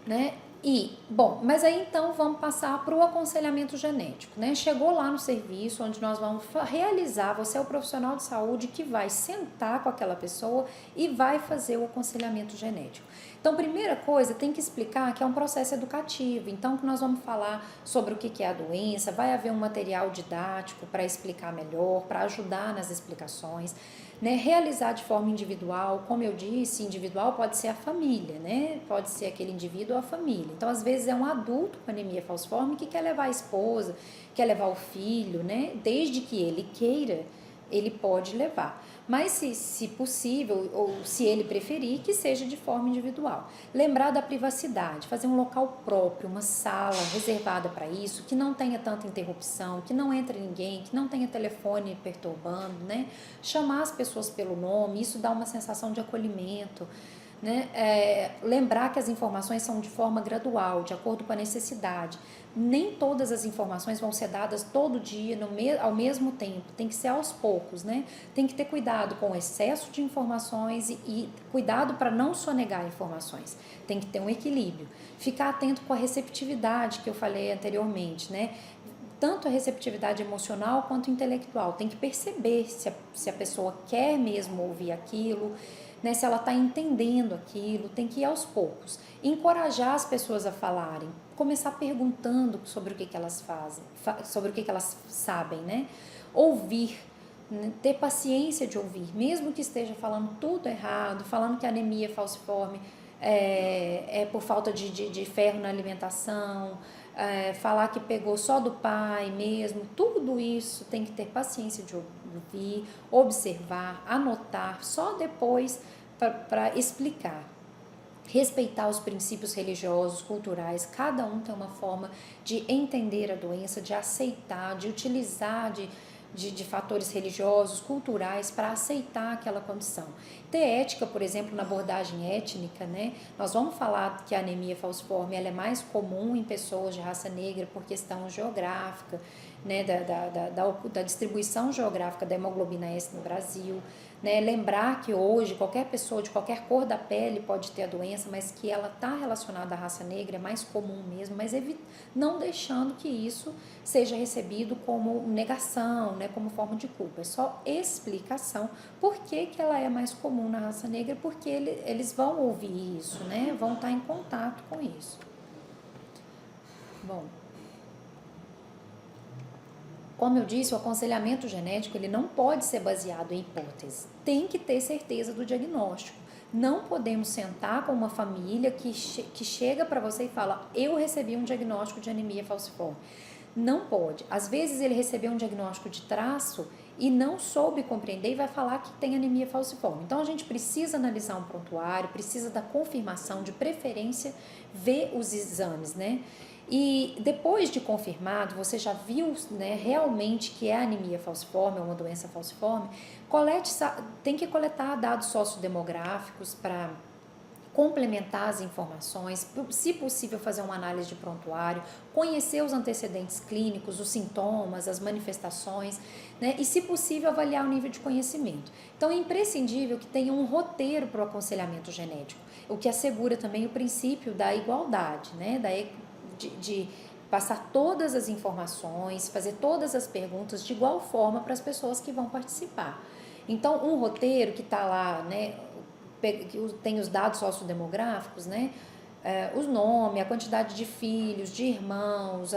né? E, bom, mas aí então vamos passar para o aconselhamento genético, né? Chegou lá no serviço onde nós vamos realizar, você é o profissional de saúde que vai sentar com aquela pessoa e vai fazer o aconselhamento genético. Então, primeira coisa, tem que explicar que é um processo educativo, então que nós vamos falar sobre o que é a doença, vai haver um material didático para explicar melhor, para ajudar nas explicações, né? Realizar de forma individual, como eu disse, individual pode ser a família, né? Pode ser aquele indivíduo ou a família. Então, às vezes é um adulto com anemia falciforme que quer levar a esposa, quer levar o filho, né? Desde que ele queira, ele pode levar. Mas se possível, ou se ele preferir, que seja de forma individual. Lembrar da privacidade, fazer um local próprio, uma sala reservada para isso, que não tenha tanta interrupção, que não entre ninguém, que não tenha telefone perturbando, né? Chamar as pessoas pelo nome, isso dá uma sensação de acolhimento, né? Lembrar que as informações são de forma gradual, de acordo com a necessidade. Nem todas as informações vão ser dadas todo dia, ao mesmo tempo, tem que ser aos poucos, né? Tem que ter cuidado com o excesso de informações e cuidado para não sonegar informações, tem que ter um equilíbrio. Ficar atento com a receptividade que eu falei anteriormente, né? Tanto a receptividade emocional quanto intelectual, tem que perceber se a pessoa quer mesmo ouvir aquilo, né, se ela está entendendo aquilo, tem que ir aos poucos. Encorajar as pessoas a falarem, começar perguntando sobre o que elas fazem, sobre o que elas sabem, né? Ouvir, né? Ter paciência de ouvir, mesmo que esteja falando tudo errado, falando que a anemia falciforme é por falta de ferro na alimentação, falar que pegou só do pai mesmo, tudo isso tem que ter paciência de ouvir, observar, anotar, só depois para explicar. Respeitar os princípios religiosos, culturais, cada um tem uma forma de entender a doença, de aceitar, de utilizar de fatores religiosos, culturais para aceitar aquela condição. Ter ética, por exemplo, na abordagem étnica, né? Nós vamos falar que a anemia falciforme ela é mais comum em pessoas de raça negra por questão geográfica, né? Da distribuição geográfica da hemoglobina S no Brasil. Né, lembrar que hoje qualquer pessoa de qualquer cor da pele pode ter a doença, mas que ela está relacionada à raça negra, é mais comum mesmo, mas não deixando que isso seja recebido como negação, né, como forma de culpa. É só explicação por que ela é mais comum na raça negra, porque eles vão ouvir isso, né, vão estar em contato com isso. Bom, como eu disse, o aconselhamento genético ele não pode ser baseado em hipóteses. Tem que ter certeza do diagnóstico. Não podemos sentar com uma família que chega para você e fala: eu recebi um diagnóstico de anemia falciforme. Não pode. Às vezes ele recebeu um diagnóstico de traço e não soube compreender e vai falar que tem anemia falciforme. Então a gente precisa analisar um prontuário, precisa da confirmação, de preferência ver os exames, né? E depois de confirmado, você já viu, né, realmente que é anemia falciforme, é uma doença falciforme, tem que coletar dados sociodemográficos para complementar as informações, se possível fazer uma análise de prontuário, conhecer os antecedentes clínicos, os sintomas, as manifestações, né? E se possível avaliar o nível de conhecimento. Então é imprescindível que tenha um roteiro para o aconselhamento genético, o que assegura também o princípio da igualdade, né? De passar todas as informações, fazer todas as perguntas de igual forma para as pessoas que vão participar. Então, um roteiro que está lá, né, tem os dados sociodemográficos, né, os nomes, a quantidade de filhos, de irmãos,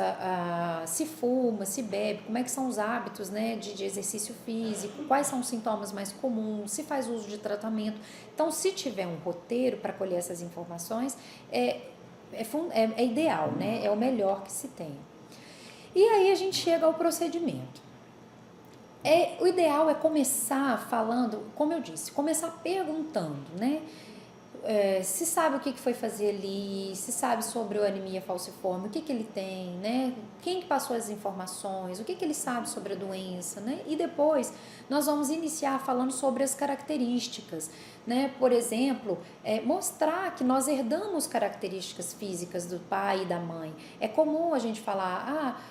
se fuma, se bebe, como é que são os hábitos, né, de exercício físico, quais são os sintomas mais comuns, se faz uso de tratamento. Então, se tiver um roteiro para colher essas informações, é ideal, né? É o melhor que se tem. E aí a gente chega ao procedimento. O ideal é começar falando, como eu disse, começar perguntando, né? Se sabe o que foi fazer ali, se sabe sobre a anemia falciforme, o que ele tem, né? Quem que passou as informações, o que ele sabe sobre a doença, né? E depois nós vamos iniciar falando sobre as características, né? Por exemplo, mostrar que nós herdamos características físicas do pai e da mãe. É comum a gente falar,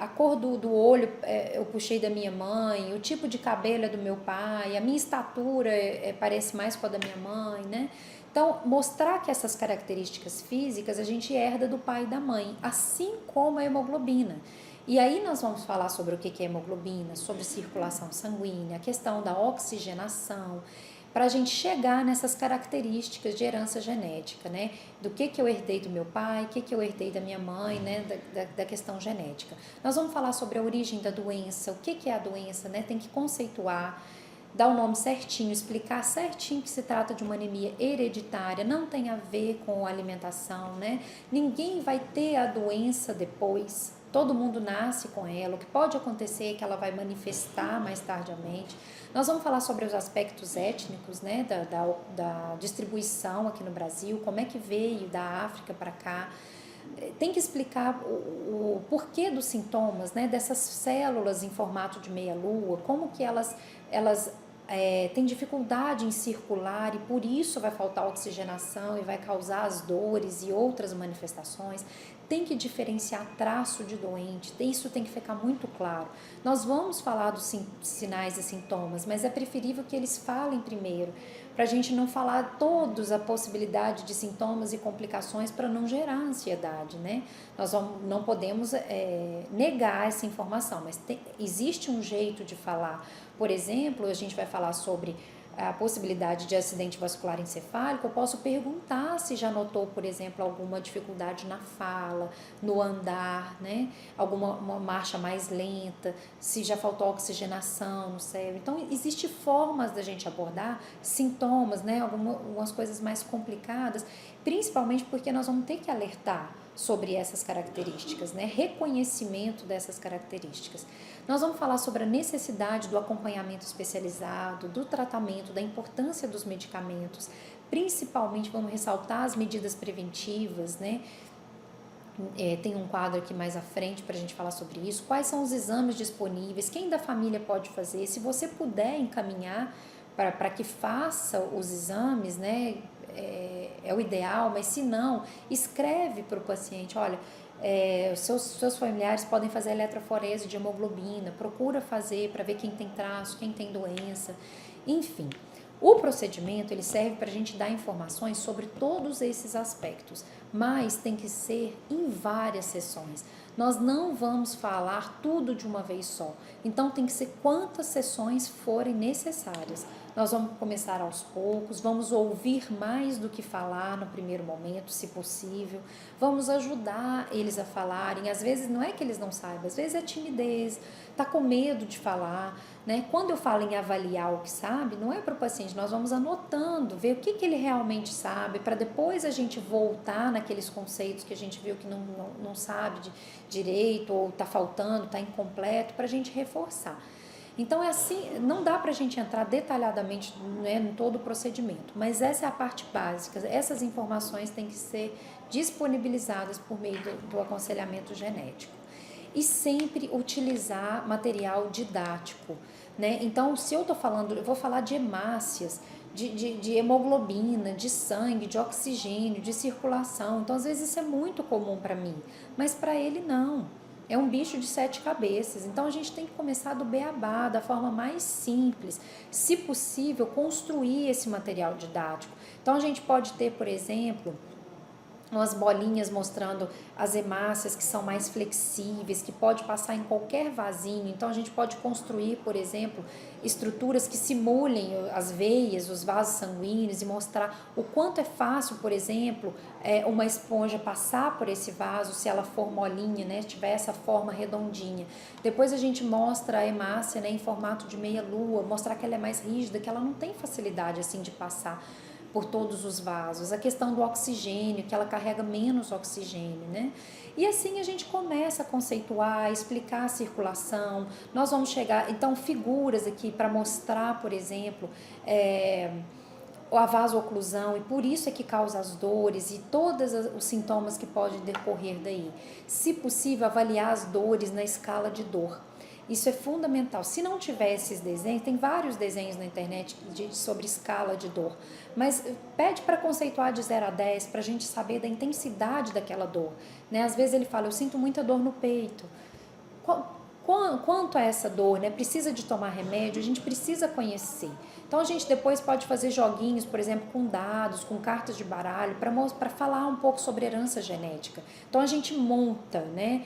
a cor do olho eu puxei da minha mãe, o tipo de cabelo é do meu pai, a minha estatura parece mais com a da minha mãe, né? Então, mostrar que essas características físicas a gente herda do pai e da mãe, assim como a hemoglobina. E aí nós vamos falar sobre o que é hemoglobina, sobre circulação sanguínea, a questão da oxigenação, para a gente chegar nessas características de herança genética, né? Do que eu herdei do meu pai, o que eu herdei da minha mãe, né? Da questão genética. Nós vamos falar sobre a origem da doença, o que é a doença, né? Tem que conceituar, dar o nome certinho, explicar certinho que se trata de uma anemia hereditária, não tem a ver com alimentação, né? Ninguém vai ter a doença depois, todo mundo nasce com ela, o que pode acontecer é que ela vai manifestar mais tardiamente. Nós vamos falar sobre os aspectos étnicos, né, da distribuição aqui no Brasil, como é que veio da África para cá. Tem que explicar o porquê dos sintomas, né, dessas células em formato de meia-lua, como que elas têm dificuldade em circular e por isso vai faltar oxigenação e vai causar as dores e outras manifestações. Tem que diferenciar traço de doente, isso tem que ficar muito claro. Nós vamos falar dos sinais e sintomas, mas é preferível que eles falem primeiro, para a gente não falar todos a possibilidade de sintomas e complicações para não gerar ansiedade, né? Nós não podemos negar essa informação, mas existe um jeito de falar. Por exemplo, a gente vai falar sobre a possibilidade de acidente vascular encefálico, eu posso perguntar se já notou, por exemplo, alguma dificuldade na fala, no andar, né? Uma marcha mais lenta, se já faltou oxigenação no cérebro. Então, existem formas da gente abordar sintomas, né? Algumas coisas mais complicadas principalmente porque nós vamos ter que alertar sobre essas características, né? Reconhecimento dessas características. Nós vamos falar sobre a necessidade do acompanhamento especializado, do tratamento, da importância dos medicamentos, principalmente vamos ressaltar as medidas preventivas, né? Tem um quadro aqui mais à frente para a gente falar sobre isso. Quais são os exames disponíveis? Quem da família pode fazer? Se você puder encaminhar para que faça os exames, né? É o ideal, mas se não, escreve para o paciente, olha, os seus familiares podem fazer eletroforese de hemoglobina, procura fazer para ver quem tem traço, quem tem doença, enfim. O procedimento ele serve para a gente dar informações sobre todos esses aspectos, mas tem que ser em várias sessões. Nós não vamos falar tudo de uma vez só, então tem que ser quantas sessões forem necessárias. Nós vamos começar aos poucos, vamos ouvir mais do que falar no primeiro momento, se possível, vamos ajudar eles a falarem. Às vezes não é que eles não saibam, às vezes é timidez, tá com medo de falar, né? Quando eu falo em avaliar o que sabe, não é para o paciente, nós vamos anotando, ver o que ele realmente sabe, para depois a gente voltar naqueles conceitos que a gente viu que não sabe direito, ou está faltando, está incompleto, para a gente reforçar. Então, é assim, não dá para a gente entrar detalhadamente, né, em todo o procedimento, mas essa é a parte básica, essas informações têm que ser disponibilizadas por meio do aconselhamento genético. E sempre utilizar material didático, né? Então, se eu estou falando, eu vou falar de hemácias, de hemoglobina, de sangue, de oxigênio, de circulação. Então, às vezes isso é muito comum para mim, mas para ele não. É um bicho de 7 cabeças, então a gente tem que começar do beabá, da forma mais simples, se possível, construir esse material didático. Então a gente pode ter, por exemplo, umas bolinhas mostrando as hemácias que são mais flexíveis, que pode passar em qualquer vasinho. Então a gente pode construir, por exemplo, estruturas que simulem as veias, os vasos sanguíneos e mostrar o quanto é fácil, por exemplo, uma esponja passar por esse vaso, se ela for molinha, né, tiver essa forma redondinha. Depois a gente mostra a hemácia, né, em formato de meia lua, mostrar que ela é mais rígida, que ela não tem facilidade assim de passar por todos os vasos, a questão do oxigênio, que ela carrega menos oxigênio, né? E assim a gente começa a conceituar, explicar a circulação. Nós vamos chegar, então, figuras aqui para mostrar, por exemplo, a vasooclusão, e por isso é que causa as dores e todos os sintomas que podem decorrer daí. Se possível, avaliar as dores na escala de dor. Isso é fundamental. Se não tiver esses desenhos, tem vários desenhos na internet sobre escala de dor, mas pede para conceituar de 0 a 10 para a gente saber da intensidade daquela dor, né? Às vezes ele fala, eu sinto muita dor no peito. Quanto a essa dor, né? Precisa de tomar remédio? A gente precisa conhecer. Então a gente depois pode fazer joguinhos, por exemplo, com dados, com cartas de baralho, para falar um pouco sobre herança genética. Então a gente monta, né?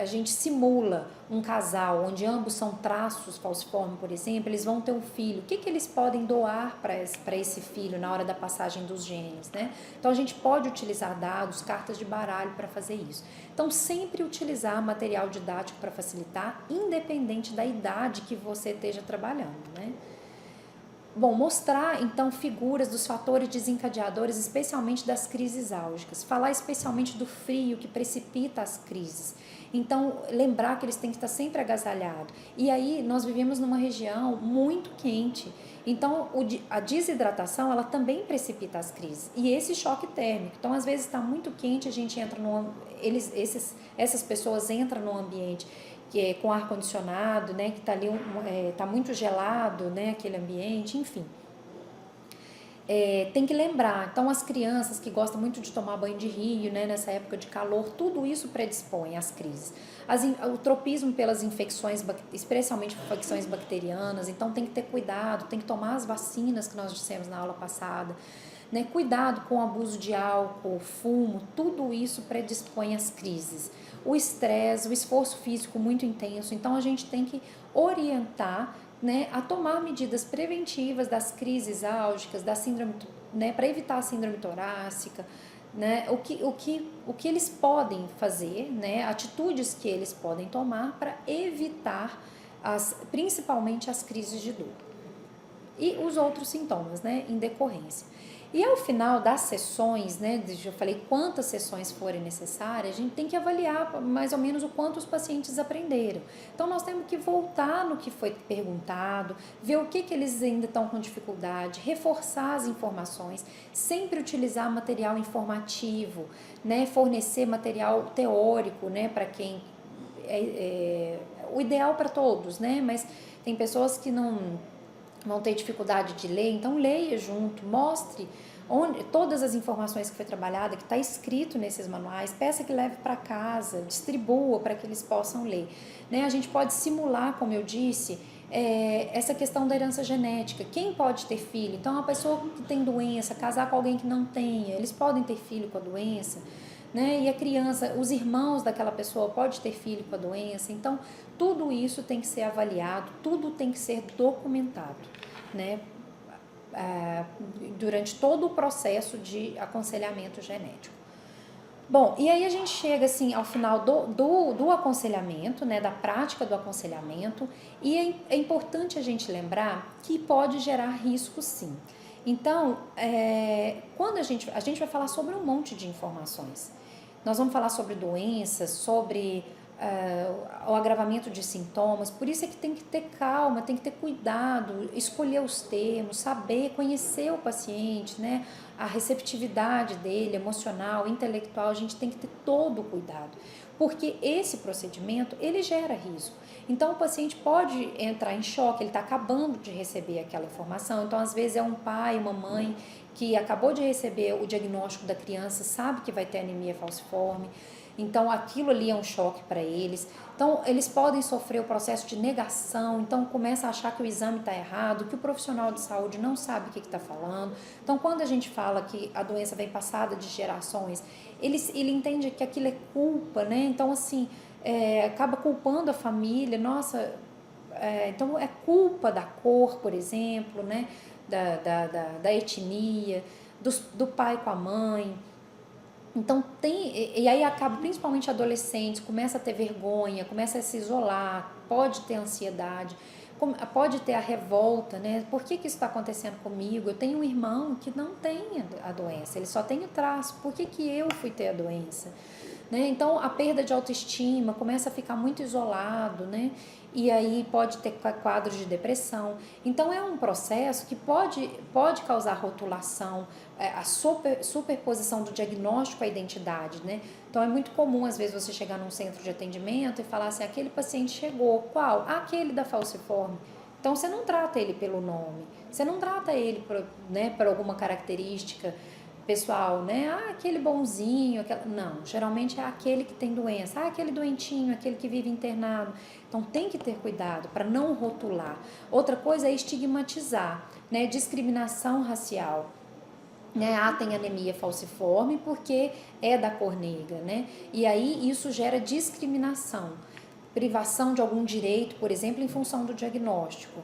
A gente simula um casal onde ambos são traços falciformes, por exemplo, eles vão ter um filho. O que eles podem doar para esse filho na hora da passagem dos genes, né? Então a gente pode utilizar dados, cartas de baralho para fazer isso. Então sempre utilizar material didático para facilitar, independente da idade que você esteja trabalhando, né? Bom, mostrar então figuras dos fatores desencadeadores, especialmente das crises álgicas, falar especialmente do frio que precipita as crises. Então, lembrar que eles têm que estar sempre agasalhados. E aí, nós vivemos numa região muito quente. Então, a desidratação, ela também precipita as crises. E esse choque térmico. Então, às vezes está muito quente, a gente entra essas pessoas entram num ambiente que é com ar-condicionado, né, que está ali, tá muito gelado, né, aquele ambiente, enfim. Tem que lembrar, então as crianças que gostam muito de tomar banho de rio, né, nessa época de calor, tudo isso predispõe às crises. O tropismo pelas infecções, especialmente infecções bacterianas, então tem que ter cuidado, tem que tomar as vacinas que nós dissemos na aula passada, né, cuidado com o abuso de álcool, fumo, tudo isso predispõe às crises. O estresse, o esforço físico muito intenso, então a gente tem que orientar, né, a tomar medidas preventivas das crises álgicas, da síndrome, né, para evitar a síndrome torácica, né, o que eles podem fazer, né, atitudes que eles podem tomar para evitar principalmente as crises de dor e os outros sintomas, né, em decorrência. E ao final das sessões, né, eu falei quantas sessões forem necessárias, a gente tem que avaliar mais ou menos o quanto os pacientes aprenderam. Então nós temos que voltar no que foi perguntado, ver o que eles ainda estão com dificuldade, reforçar as informações, sempre utilizar material informativo, né, fornecer material teórico, né, para quem o ideal para todos, né, mas tem pessoas que não vão ter dificuldade de ler, então leia junto, mostre todas as informações que foi trabalhada, que está escrito nesses manuais, peça que leve para casa, distribua para que eles possam ler. Né? A gente pode simular, como eu disse, essa questão da herança genética. Quem pode ter filho? Então, a pessoa que tem doença, casar com alguém que não tenha, eles podem ter filho com a doença. Né? E a criança, os irmãos daquela pessoa pode ter filho com a doença. Então, tudo isso tem que ser avaliado, tudo tem que ser documentado, né? Durante todo o processo de aconselhamento genético. Bom, e aí a gente chega assim ao final do aconselhamento, né, da prática do aconselhamento, e é importante a gente lembrar que pode gerar risco sim. Então, quando a gente vai falar sobre um monte de informações. Nós vamos falar sobre doenças, sobre o agravamento de sintomas, por isso é que tem que ter calma, tem que ter cuidado, escolher os termos, saber, conhecer o paciente, né? A receptividade dele, emocional, intelectual, a gente tem que ter todo o cuidado, porque esse procedimento, ele gera risco. Então, o paciente pode entrar em choque, ele está acabando de receber aquela informação, então, às vezes, é um pai, uma mãe que acabou de receber o diagnóstico da criança, sabe que vai ter anemia falciforme, então aquilo ali é um choque para eles. Então eles podem sofrer o processo de negação, então começa a achar que o exame está errado, que o profissional de saúde não sabe o que está falando. Então quando a gente fala que a doença vem passada de gerações, ele entende que aquilo é culpa, né? Então assim, acaba culpando a família, nossa, então é culpa da cor, por exemplo, né? Da etnia, do pai com a mãe. Então e aí acaba, principalmente adolescentes, começa a ter vergonha, começa a se isolar, pode ter ansiedade, pode ter a revolta, né? Por que isso está acontecendo comigo? Eu tenho um irmão que não tem a doença, ele só tem o traço, por que eu fui ter a doença? Né? Então a perda de autoestima, começa a ficar muito isolado, né? E aí pode ter quadros de depressão. Então é um processo que pode causar rotulação, a superposição do diagnóstico à identidade, né? Então é muito comum às vezes você chegar num centro de atendimento e falar assim, aquele paciente chegou, qual? Aquele da falciforme. Então você não trata ele pelo nome, você não trata ele por alguma característica pessoal, né? Aquele bonzinho, não, geralmente é aquele que tem doença, aquele doentinho, aquele que vive internado. Então tem que ter cuidado para não rotular. Outra coisa é estigmatizar, né? Discriminação racial. Né? Tem anemia falciforme porque é da cor negra, né? E aí isso gera discriminação, privação de algum direito, por exemplo, em função do diagnóstico.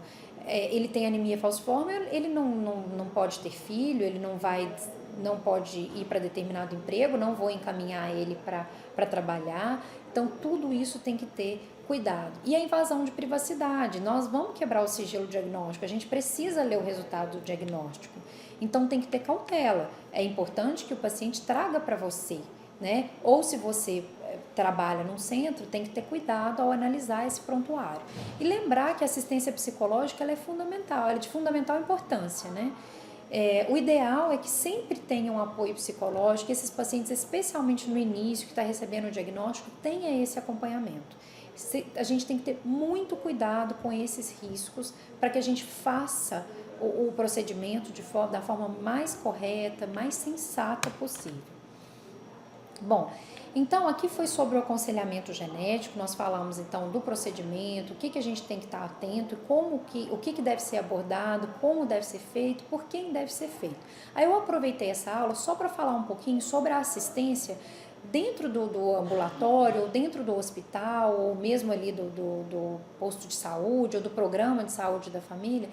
Ele tem anemia falciforme, ele não pode ter filho, ele não pode ir para determinado emprego, não vou encaminhar ele para trabalhar. Então, tudo isso tem que ter cuidado. E a invasão de privacidade, nós vamos quebrar o sigilo diagnóstico, a gente precisa ler o resultado do diagnóstico. Então, tem que ter cautela. É importante que o paciente traga para você, né? Ou se você trabalha num centro, tem que ter cuidado ao analisar esse prontuário. E lembrar que a assistência psicológica ela é fundamental, ela é de fundamental importância, né? O ideal é que sempre tenha um apoio psicológico, esses pacientes, especialmente no início, que está recebendo o diagnóstico, tenha esse acompanhamento. A gente tem que ter muito cuidado com esses riscos para que a gente faça o procedimento da forma mais correta, mais sensata possível. Bom, então aqui foi sobre o aconselhamento genético, nós falamos então do procedimento, o que a gente tem que estar atento, o que deve ser abordado, como deve ser feito, por quem deve ser feito. Aí eu aproveitei essa aula só para falar um pouquinho sobre a assistência dentro do ambulatório, ou dentro do hospital, ou mesmo ali do posto de saúde, ou do programa de saúde da família,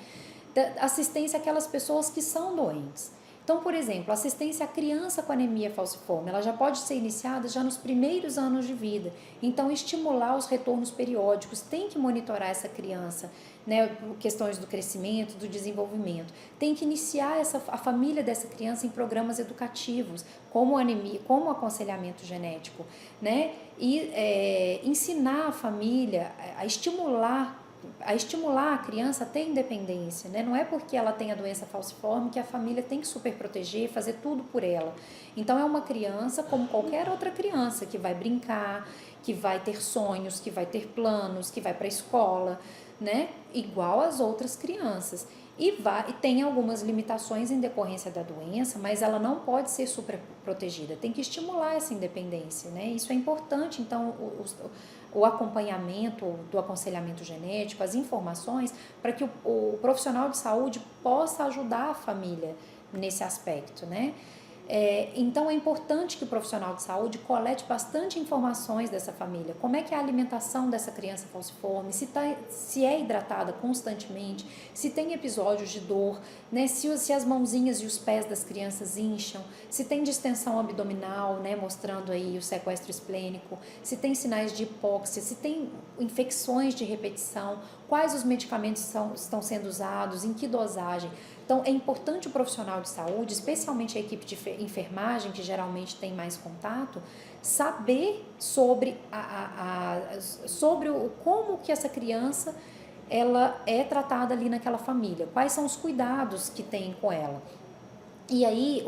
da assistência àquelas pessoas que são doentes. Então, por exemplo, assistência à criança com anemia falciforme, ela já pode ser iniciada já nos primeiros anos de vida. Então, estimular os retornos periódicos, tem que monitorar essa criança, né, questões do crescimento, do desenvolvimento. Tem que iniciar a família dessa criança em programas educativos, como anemia, como aconselhamento genético, né? E ensinar a família a estimular a criança a ter independência, né? Não é porque ela tem a doença falciforme que a família tem que super proteger, fazer tudo por ela. Então é uma criança como qualquer outra criança que vai brincar, que vai ter sonhos, que vai ter planos, que vai para a escola, né? Igual às outras crianças. E tem algumas limitações em decorrência da doença, mas ela não pode ser super protegida. Tem que estimular essa independência, né? Isso é importante. Então, o acompanhamento do aconselhamento genético, as informações, para que o profissional de saúde possa ajudar a família nesse aspecto, né? Então é importante que o profissional de saúde colete bastante informações dessa família, como é que é a alimentação dessa criança falciforme, se é hidratada constantemente, se tem episódios de dor, né, se as mãozinhas e os pés das crianças incham, se tem distensão abdominal, né, mostrando aí o sequestro esplênico, se tem sinais de hipóxia, se tem infecções de repetição, quais os medicamentos estão sendo usados, em que dosagem. Então, é importante o profissional de saúde, especialmente a equipe de enfermagem, que geralmente tem mais contato, saber sobre, como que essa criança ela é tratada ali naquela família, quais são os cuidados que tem com ela. E aí,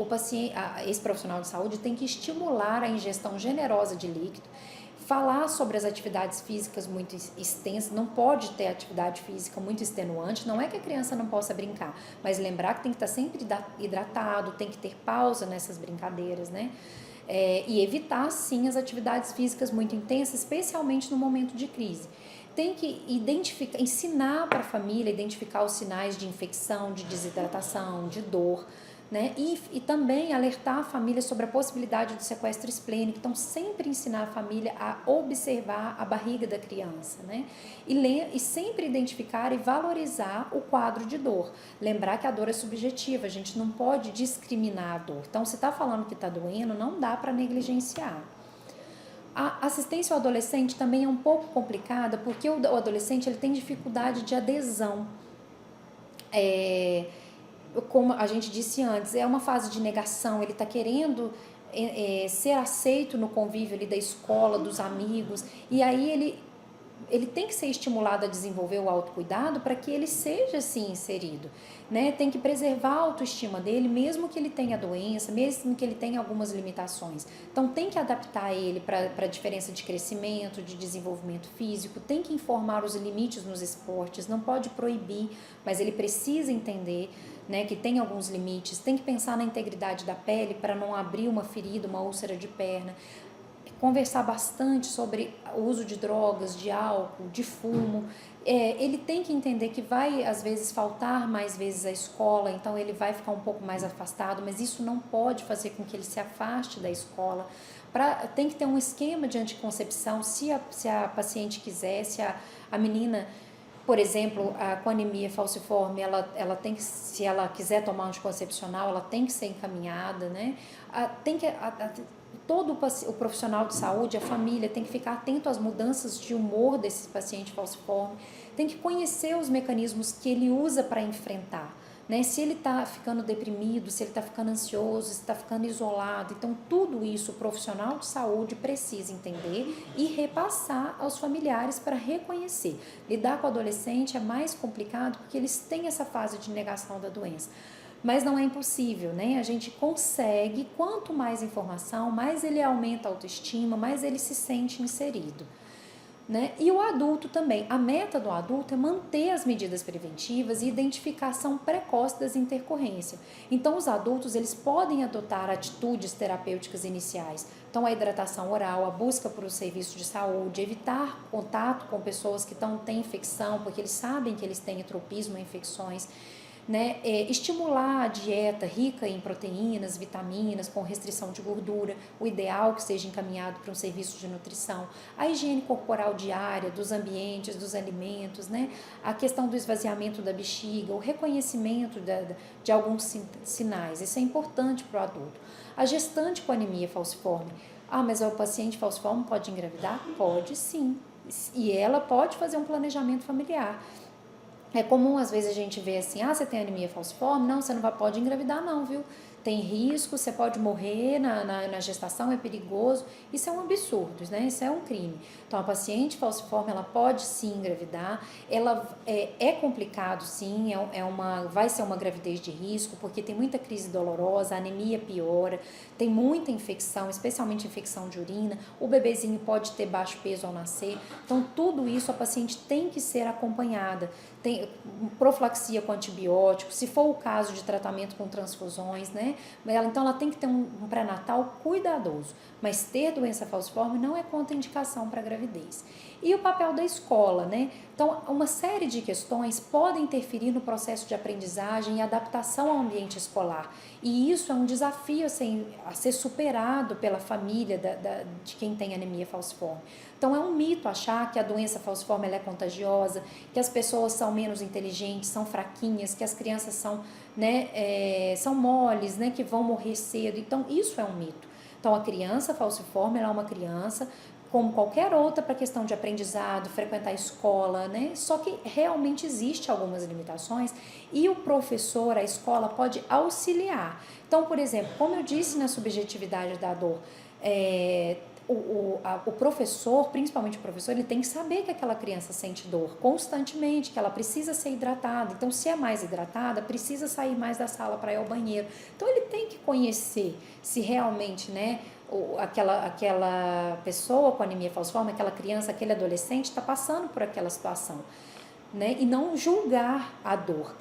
esse profissional de saúde tem que estimular a ingestão generosa de líquido, falar sobre as atividades físicas muito extensas, não pode ter atividade física muito extenuante, não é que a criança não possa brincar, mas lembrar que tem que estar sempre hidratado, tem que ter pausa nessas brincadeiras, né? E evitar, sim, as atividades físicas muito intensas, especialmente no momento de crise. Tem que ensinar para a família, identificar os sinais de infecção, de desidratação, de dor, né? E também alertar a família sobre a possibilidade do sequestro esplênico. Então, sempre ensinar a família a observar a barriga da criança, né? E sempre identificar e valorizar o quadro de dor. Lembrar que a dor é subjetiva, a gente não pode discriminar a dor. Então, se está falando que está doendo, não dá para negligenciar. A assistência ao adolescente também é um pouco complicada, porque o adolescente ele tem dificuldade de adesão. Como a gente disse antes, é uma fase de negação, ele está querendo ser aceito no convívio ali da escola, dos amigos, e aí ele tem que ser estimulado a desenvolver o autocuidado para que ele seja assim inserido, né? Tem que preservar a autoestima dele, mesmo que ele tenha doença, mesmo que ele tenha algumas limitações. Então tem que adaptar ele para a diferença de crescimento, de desenvolvimento físico, tem que informar os limites nos esportes, não pode proibir, mas ele precisa entender, né, que tem alguns limites, tem que pensar na integridade da pele para não abrir uma ferida, uma úlcera de perna. Conversar bastante sobre o uso de drogas, de álcool, de fumo. Ele tem que entender que vai, às vezes, faltar mais vezes à escola, então ele vai ficar um pouco mais afastado, mas isso não pode fazer com que ele se afaste da escola. Tem que ter um esquema de anticoncepção, se a paciente quiser, se a menina, por exemplo, com anemia falciforme, ela tem que, se ela quiser tomar anticoncepcional, ela tem que ser encaminhada, né? Todo o profissional de saúde, a família, tem que ficar atento às mudanças de humor desse paciente falciforme, tem que conhecer os mecanismos que ele usa para enfrentar, né? Se ele está ficando deprimido, se ele está ficando ansioso, se está ficando isolado. Então, tudo isso o profissional de saúde precisa entender e repassar aos familiares para reconhecer. Lidar com o adolescente é mais complicado porque eles têm essa fase de negação da doença. Mas não é impossível, né? A gente consegue, quanto mais informação, mais ele aumenta a autoestima, mais ele se sente inserido, né? E o adulto também. A meta do adulto é manter as medidas preventivas e identificação precoce das intercorrências. Então, os adultos, eles podem adotar atitudes terapêuticas iniciais. Então, a hidratação oral, a busca por um serviço de saúde, evitar contato com pessoas que têm infecção, porque eles sabem que eles têm tropismo a infecções, né? Estimular a dieta rica em proteínas, vitaminas, com restrição de gordura, o ideal que seja encaminhado para um serviço de nutrição, a higiene corporal diária, dos ambientes, dos alimentos, né? A questão do esvaziamento da bexiga, o reconhecimento de alguns sinais, isso é importante para o adulto. A gestante com anemia falciforme, mas o paciente falciforme pode engravidar? Pode sim, e ela pode fazer um planejamento familiar. É comum, às vezes, a gente ver assim, você tem anemia falciforme? Não, você não pode engravidar não, viu? Tem risco, você pode morrer na gestação, é perigoso. Isso é um absurdo, né? Isso é um crime. Então, a paciente falciforme, ela pode sim engravidar, ela é complicado sim, vai ser uma gravidez de risco, porque tem muita crise dolorosa, a anemia piora, tem muita infecção, especialmente infecção de urina, o bebezinho pode ter baixo peso ao nascer. Então, tudo isso a paciente tem que ser acompanhada. Tem profilaxia com antibióticos, se for o caso de tratamento com transfusões, né? Então ela tem que ter um pré-natal cuidadoso, mas ter doença falciforme não é contraindicação para gravidez. E o papel da escola, né? Então, uma série de questões podem interferir no processo de aprendizagem e adaptação ao ambiente escolar. E isso é um desafio a ser superado pela família de quem tem anemia falciforme. Então, é um mito achar que a doença falciforme ela é contagiosa, que as pessoas são menos inteligentes, são fraquinhas, que as crianças são, são moles, né, que vão morrer cedo. Então, isso é um mito. Então, a criança falciforme ela é uma criança como qualquer outra para questão de aprendizado, frequentar a escola, né? Só que realmente existe algumas limitações e o professor, a escola pode auxiliar. Então, por exemplo, como eu disse na subjetividade da dor, o professor, principalmente o professor, ele tem que saber que aquela criança sente dor constantemente, que ela precisa ser hidratada. Então, se é mais hidratada, precisa sair mais da sala para ir ao banheiro. Então, ele tem que conhecer se realmente, né, aquela pessoa com anemia falciforme, aquela criança, aquele adolescente está passando por aquela situação, né, e não julgar a dor.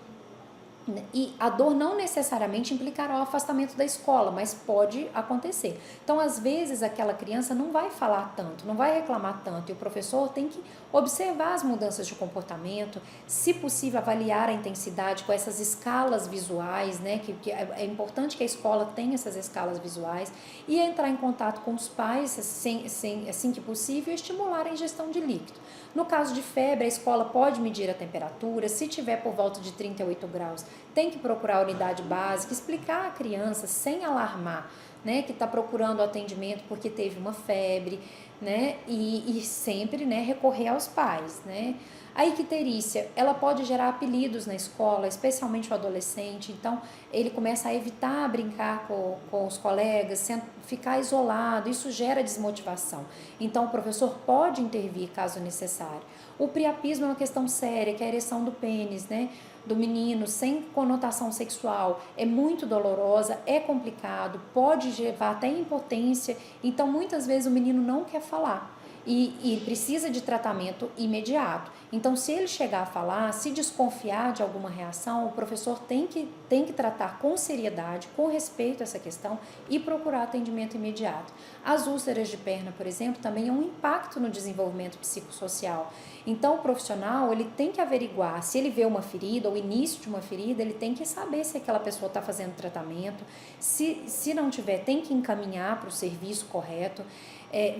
E a dor não necessariamente implicará o afastamento da escola, mas pode acontecer. Então, às vezes, aquela criança não vai falar tanto, não vai reclamar tanto, e o professor tem que observar as mudanças de comportamento, se possível, avaliar a intensidade com essas escalas visuais, né? Que é importante que a escola tenha essas escalas visuais, e entrar em contato com os pais, assim que possível, e estimular a ingestão de líquido. No caso de febre, a escola pode medir a temperatura, se tiver por volta de 38 graus, tem que procurar a unidade básica, explicar à criança sem alarmar, né, que está procurando atendimento porque teve uma febre, né, e sempre, né, recorrer aos pais, né. A icterícia, ela pode gerar apelidos na escola, especialmente o adolescente, então ele começa a evitar brincar com os colegas, ficar isolado, isso gera desmotivação. Então o professor pode intervir caso necessário. O priapismo é uma questão séria, que é a ereção do pênis, né, do menino, sem conotação sexual, é muito dolorosa, é complicado, pode levar até impotência, então muitas vezes o menino não quer falar. E precisa de tratamento imediato. Então, se ele chegar a falar, se desconfiar de alguma reação, o professor tem que tratar com seriedade, com respeito a essa questão e procurar atendimento imediato. As úlceras de perna, por exemplo, também é um impacto no desenvolvimento psicossocial. Então, o profissional, ele tem que averiguar, se ele vê uma ferida, ou o início de uma ferida, ele tem que saber se aquela pessoa está fazendo tratamento, se não tiver, tem que encaminhar para o serviço correto,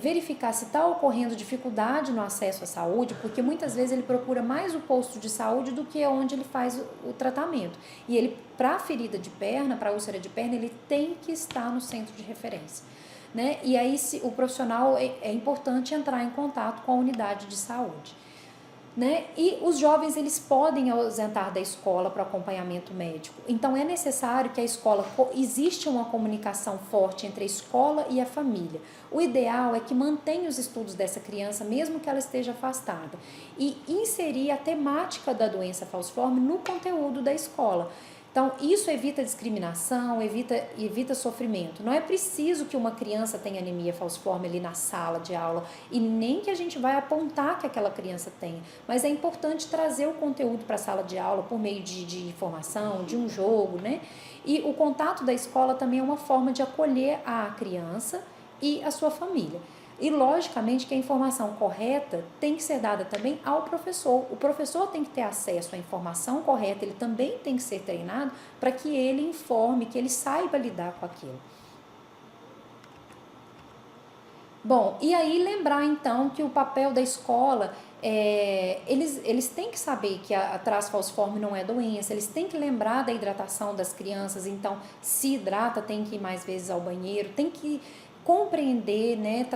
verificar se está ocorrendo dificuldade no acesso à saúde, porque muitas vezes ele procura mais o posto de saúde do que onde ele faz o tratamento. E ele, para a ferida de perna, para a úlcera de perna, ele tem que estar no centro de referência, né? E aí o profissional é importante entrar em contato com a unidade de saúde, né? E os jovens, eles podem ausentar da escola para acompanhamento médico. Então, é necessário que a escola, existe uma comunicação forte entre a escola e a família. O ideal é que mantenha os estudos dessa criança, mesmo que ela esteja afastada, e inserir a temática da doença falciforme no conteúdo da escola. Então, isso evita discriminação, evita sofrimento. Não é preciso que uma criança tenha anemia falciforme ali na sala de aula e nem que a gente vai apontar que aquela criança tenha, mas é importante trazer o conteúdo para a sala de aula por meio de informação, de um jogo, né? E o contato da escola também é uma forma de acolher a criança e a sua família. E, logicamente, que a informação correta tem que ser dada também ao professor. O professor tem que ter acesso à informação correta, ele também tem que ser treinado para que ele informe, que ele saiba lidar com aquilo. Bom, e aí lembrar então que o papel da escola, eles têm que saber que a traço falciforme não é doença, eles têm que lembrar da hidratação das crianças, então se hidrata, tem que ir mais vezes ao banheiro, tem que compreender, né,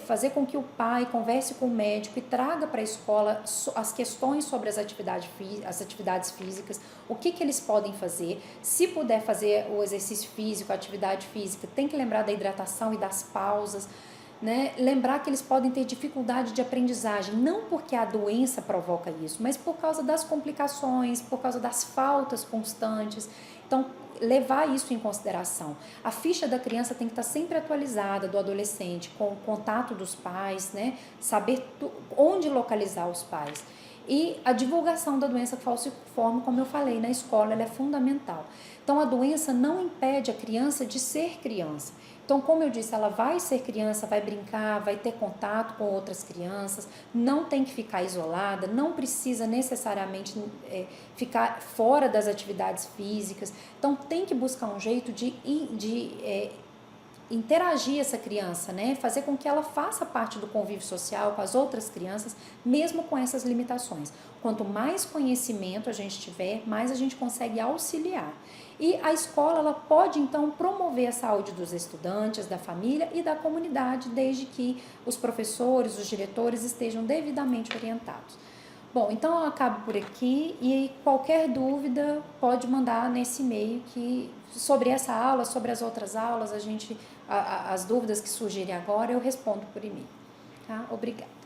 fazer com que o pai converse com o médico e traga para a escola as questões sobre as atividades físicas, o que eles podem fazer, se puder fazer o exercício físico, a atividade física, tem que lembrar da hidratação e das pausas, né? Lembrar que eles podem ter dificuldade de aprendizagem, não porque a doença provoca isso, mas por causa das complicações, por causa das faltas constantes. Então, levar isso em consideração. A ficha da criança tem que estar sempre atualizada, do adolescente, com o contato dos pais, né? Saber onde localizar os pais. E a divulgação da doença falciforme, como eu falei, na escola, ela é fundamental. Então, a doença não impede a criança de ser criança. Então, como eu disse, ela vai ser criança, vai brincar, vai ter contato com outras crianças, não tem que ficar isolada, não precisa necessariamente ficar fora das atividades físicas. Então, tem que buscar um jeito de interagir essa criança, né? Fazer com que ela faça parte do convívio social com as outras crianças, mesmo com essas limitações. Quanto mais conhecimento a gente tiver, mais a gente consegue auxiliar. E a escola, ela pode então promover a saúde dos estudantes, da família e da comunidade, desde que os professores, os diretores estejam devidamente orientados. Bom, então eu acabo por aqui e qualquer dúvida pode mandar nesse e-mail sobre essa aula, sobre as outras aulas, as dúvidas que surgirem agora eu respondo por e-mail. Tá? Obrigada.